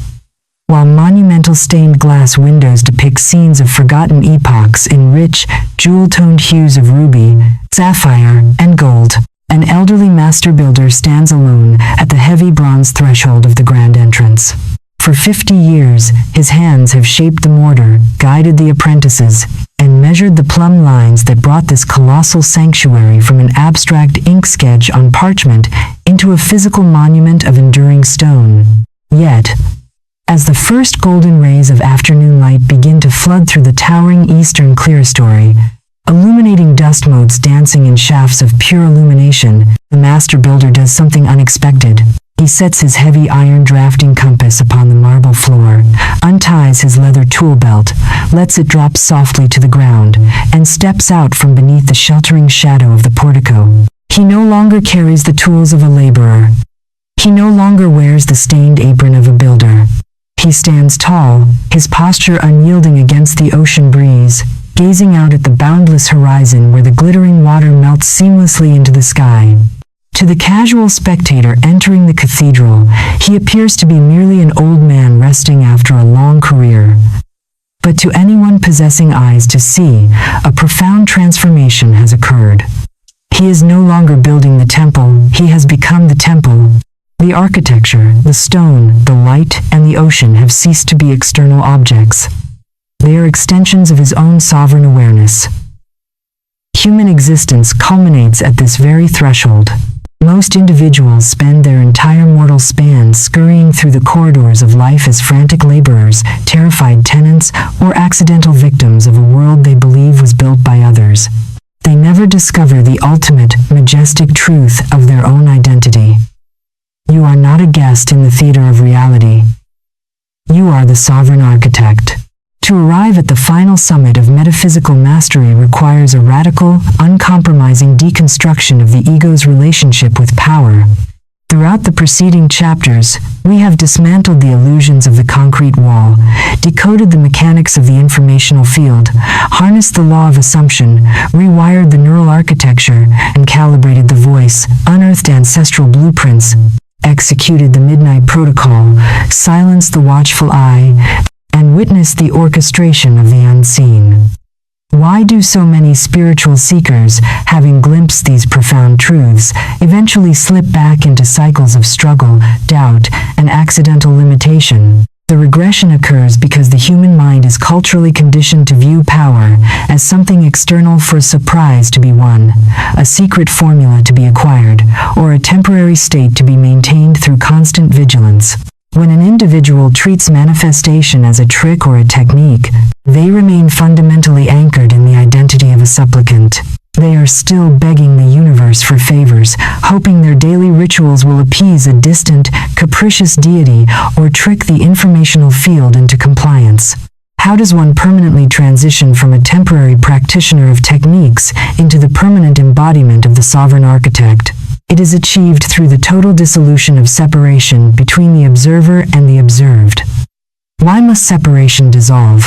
while monumental stained glass windows depict scenes of forgotten epochs in rich, jewel-toned hues of ruby, sapphire, and gold. An elderly master builder stands alone at the heavy bronze threshold of the grand entrance. For 50 years, his hands have shaped the mortar, guided the apprentices, and measured the plumb lines that brought this colossal sanctuary from an abstract ink sketch on parchment into a physical monument of enduring stone. Yet, as the first golden rays of afternoon light begin to flood through the towering eastern clerestory, illuminating dust motes dancing in shafts of pure illumination, the master builder does something unexpected. He sets his heavy iron drafting compass upon the marble floor, unties his leather tool belt, lets it drop softly to the ground, and steps out from beneath the sheltering shadow of the portico. He no longer carries the tools of a laborer. He no longer wears the stained apron of a builder. He stands tall, his posture unyielding against the ocean breeze, gazing out at the boundless horizon where the glittering water melts seamlessly into the sky. To the casual spectator entering the cathedral, he appears to be merely an old man resting after a long career. But to anyone possessing eyes to see, a profound transformation has occurred. He is no longer building the temple, he has become the temple. The architecture, the stone, the light, and the ocean have ceased to be external objects. They are extensions of his own sovereign awareness. Human existence culminates at this very threshold. Most individuals spend their entire mortal span scurrying through the corridors of life as frantic laborers, terrified tenants, or accidental victims of a world they believe was built by others. They never discover the ultimate, majestic truth of their own identity. You are not a guest in the theater of reality. You are the sovereign architect. To arrive at the final summit of metaphysical mastery requires a radical, uncompromising deconstruction of the ego's relationship with power. Throughout the preceding chapters, we have dismantled the illusions of the concrete wall, decoded the mechanics of the informational field, harnessed the law of assumption, rewired the neural architecture, and calibrated the voice, unearthed ancestral blueprints, executed the midnight protocol, silenced the watchful eye, and witnessed the orchestration of the unseen. Why do so many spiritual seekers, having glimpsed these profound truths, eventually slip back into cycles of struggle, doubt, and accidental limitation? The regression occurs because the human mind is culturally conditioned to view power as something external for a surprise to be won, a secret formula to be acquired, or a temporary state to be maintained through constant vigilance. When an individual treats manifestation as a trick or a technique, they remain fundamentally anchored in the identity of a supplicant. They are still begging the universe for favors, hoping their daily rituals will appease a distant, capricious deity or trick the informational field into compliance. How does one permanently transition from a temporary practitioner of techniques into the permanent embodiment of the sovereign architect? It is achieved through the total dissolution of separation between the observer and the observed. Why must separation dissolve?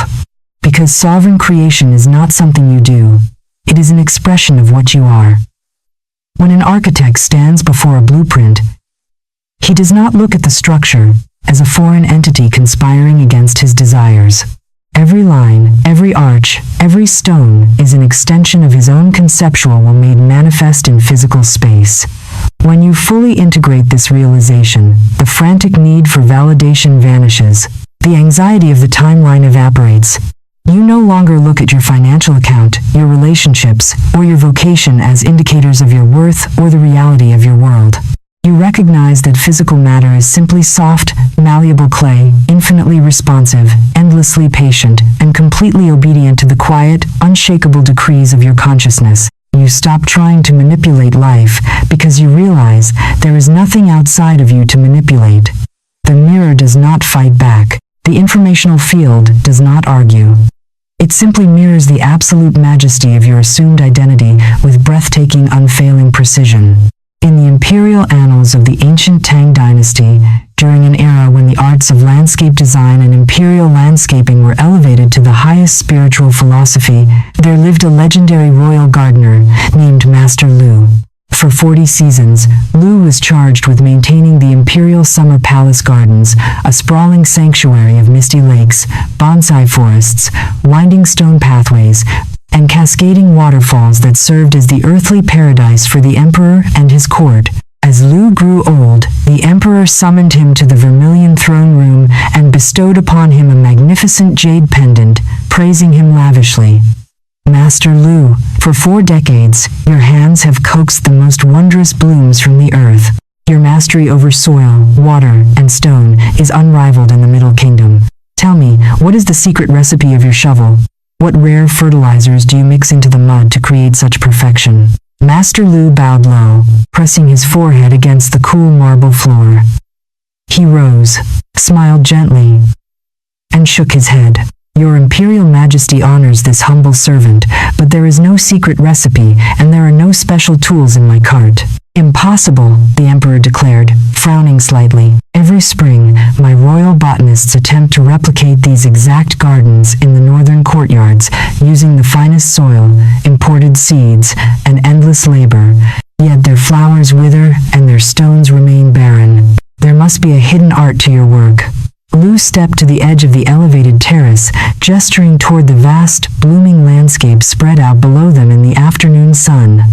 Because sovereign creation is not something you do. It is an expression of what you are. When an architect stands before a blueprint, he does not look at the structure as a foreign entity conspiring against his desires. Every line, every arch, every stone is an extension of his own conceptual will made manifest in physical space. When you fully integrate this realization, the frantic need for validation vanishes. The anxiety of the timeline evaporates. You no longer look at your financial account, your relationships, or your vocation as indicators of your worth or the reality of your world. You recognize that physical matter is simply soft, malleable clay, infinitely responsive, endlessly patient, and completely obedient to the quiet, unshakable decrees of your consciousness. You stop trying to manipulate life because you realize there is nothing outside of you to manipulate. The mirror does not fight back. The informational field does not argue. It simply mirrors the absolute majesty of your assumed identity with breathtaking, unfailing precision. In the imperial annals of the ancient Tang dynasty, during an era when the arts of landscape design and imperial landscaping were elevated to the highest spiritual philosophy, there lived a legendary royal gardener named Master Lu. For 40 seasons, Lu was charged with maintaining the imperial summer palace gardens, a sprawling sanctuary of misty lakes, bonsai forests, winding stone pathways, and cascading waterfalls that served as the earthly paradise for the emperor and his court. As Lu grew old, the emperor summoned him to the vermilion throne room and bestowed upon him a magnificent jade pendant, praising him lavishly. Master Lu, for 4 decades, your hands have coaxed the most wondrous blooms from the earth. Your mastery over soil, water, and stone is unrivaled in the Middle Kingdom. Tell me, what is the secret recipe of your shovel? What rare fertilizers do you mix into the mud to create such perfection? Master Lu bowed low, pressing pressing his forehead against the cool marble floor. He rose, smiled gently, and shook his head. Your Imperial Majesty honors this humble servant, but there is no secret recipe, and there are no special tools in my cart. Impossible, the Emperor declared, frowning slightly. Every spring, my royal botanists attempt to replicate these exact gardens in the northern courtyards, using the finest soil, imported seeds, and endless labor. Yet their flowers wither, and their stones remain barren. There must be a hidden art to your work. Lu stepped to the edge of the elevated terrace, gesturing toward the vast, blooming landscape spread out below them in the afternoon sun.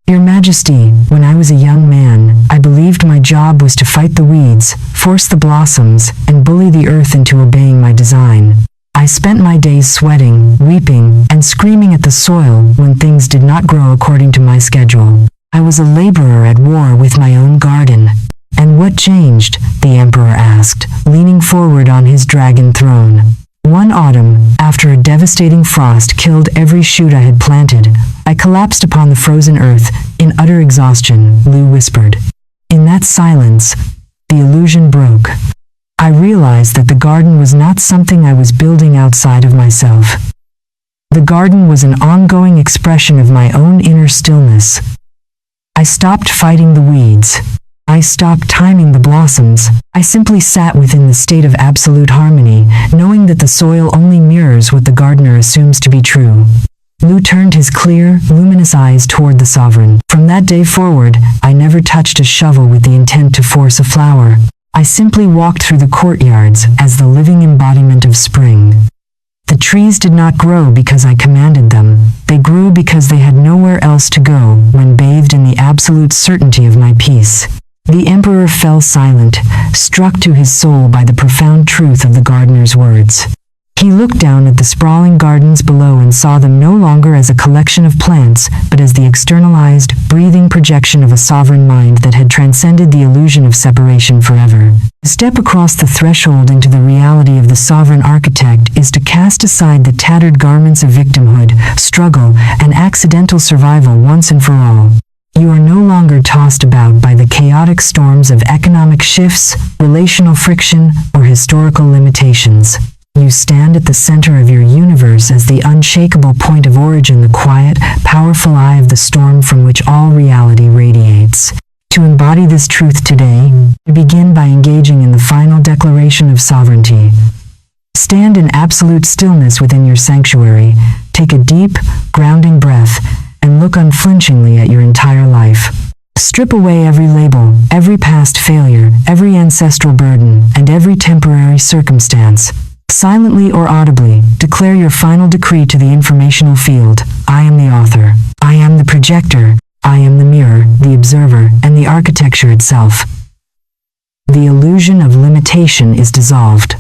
Your Majesty, when I was a young man, I believed my job was to fight the weeds, force the blossoms, and bully the earth into obeying my design. I spent my days sweating, weeping, and screaming at the soil when things did not grow according to my schedule. I was a laborer at war with my own garden. And what changed? The Emperor asked, leaning forward on his dragon throne. One autumn, after a devastating frost killed every shoot I had planted, I collapsed upon the frozen earth, in utter exhaustion, Lu whispered. In that silence, the illusion broke. I realized that the garden was not something I was building outside of myself. The garden was an ongoing expression of my own inner stillness. I stopped fighting the weeds. I stopped timing the blossoms. I simply sat within the state of absolute harmony, knowing that the soil only mirrors what the gardener assumes to be true. Lu turned his clear, luminous eyes toward the sovereign. From that day forward, I never touched a shovel with the intent to force a flower. I simply walked through the courtyards as the living embodiment of spring. The trees did not grow because I commanded them. They grew because they had nowhere else to go when bathed in the absolute certainty of my peace. The Emperor fell silent, struck to his soul by the profound truth of the gardener's words. He looked down at the sprawling gardens below and saw them no longer as a collection of plants, but as the externalized, breathing projection of a sovereign mind that had transcended the illusion of separation forever. To step across the threshold into the reality of the sovereign architect is to cast aside the tattered garments of victimhood, struggle, and accidental survival once and for all. You are no longer tossed about by the chaotic storms of economic shifts, relational friction, or historical limitations. You stand at the center of your universe as the unshakable point of origin, the quiet, powerful eye of the storm from which all reality radiates. To embody this truth today, you begin by engaging in the final declaration of sovereignty. Stand in absolute stillness within your sanctuary, take a deep, grounding breath, and look unflinchingly at your entire life. Strip away every label, every past failure, every ancestral burden, and every temporary circumstance. Silently or audibly, declare your final decree to the informational field. I am the author. I am the projector. I am the mirror, the observer, and the architecture itself. The illusion of limitation is dissolved.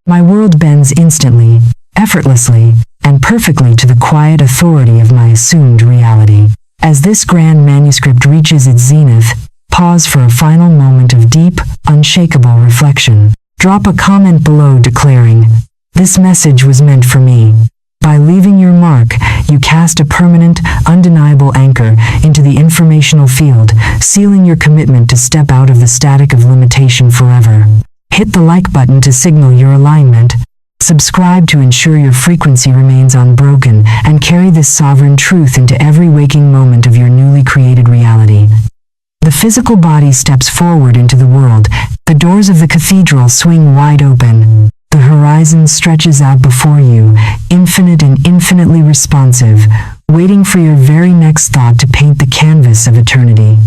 My world bends instantly, effortlessly, and perfectly to the quiet authority of my assumed reality. As this grand manuscript reaches its zenith, pause for a final moment of deep, unshakable reflection. Drop a comment below declaring, "This message was meant for me." By leaving your mark, you cast a permanent, undeniable anchor into the informational field, sealing your commitment to step out of the static of limitation forever. Hit the like button to signal your alignment. Subscribe to ensure your frequency remains unbroken, and carry this sovereign truth into every waking moment of your newly created reality. The physical body steps forward into the world. The doors of the cathedral swing wide open. The horizon stretches out before you, infinite and infinitely responsive, waiting for your very next thought to paint the canvas of eternity.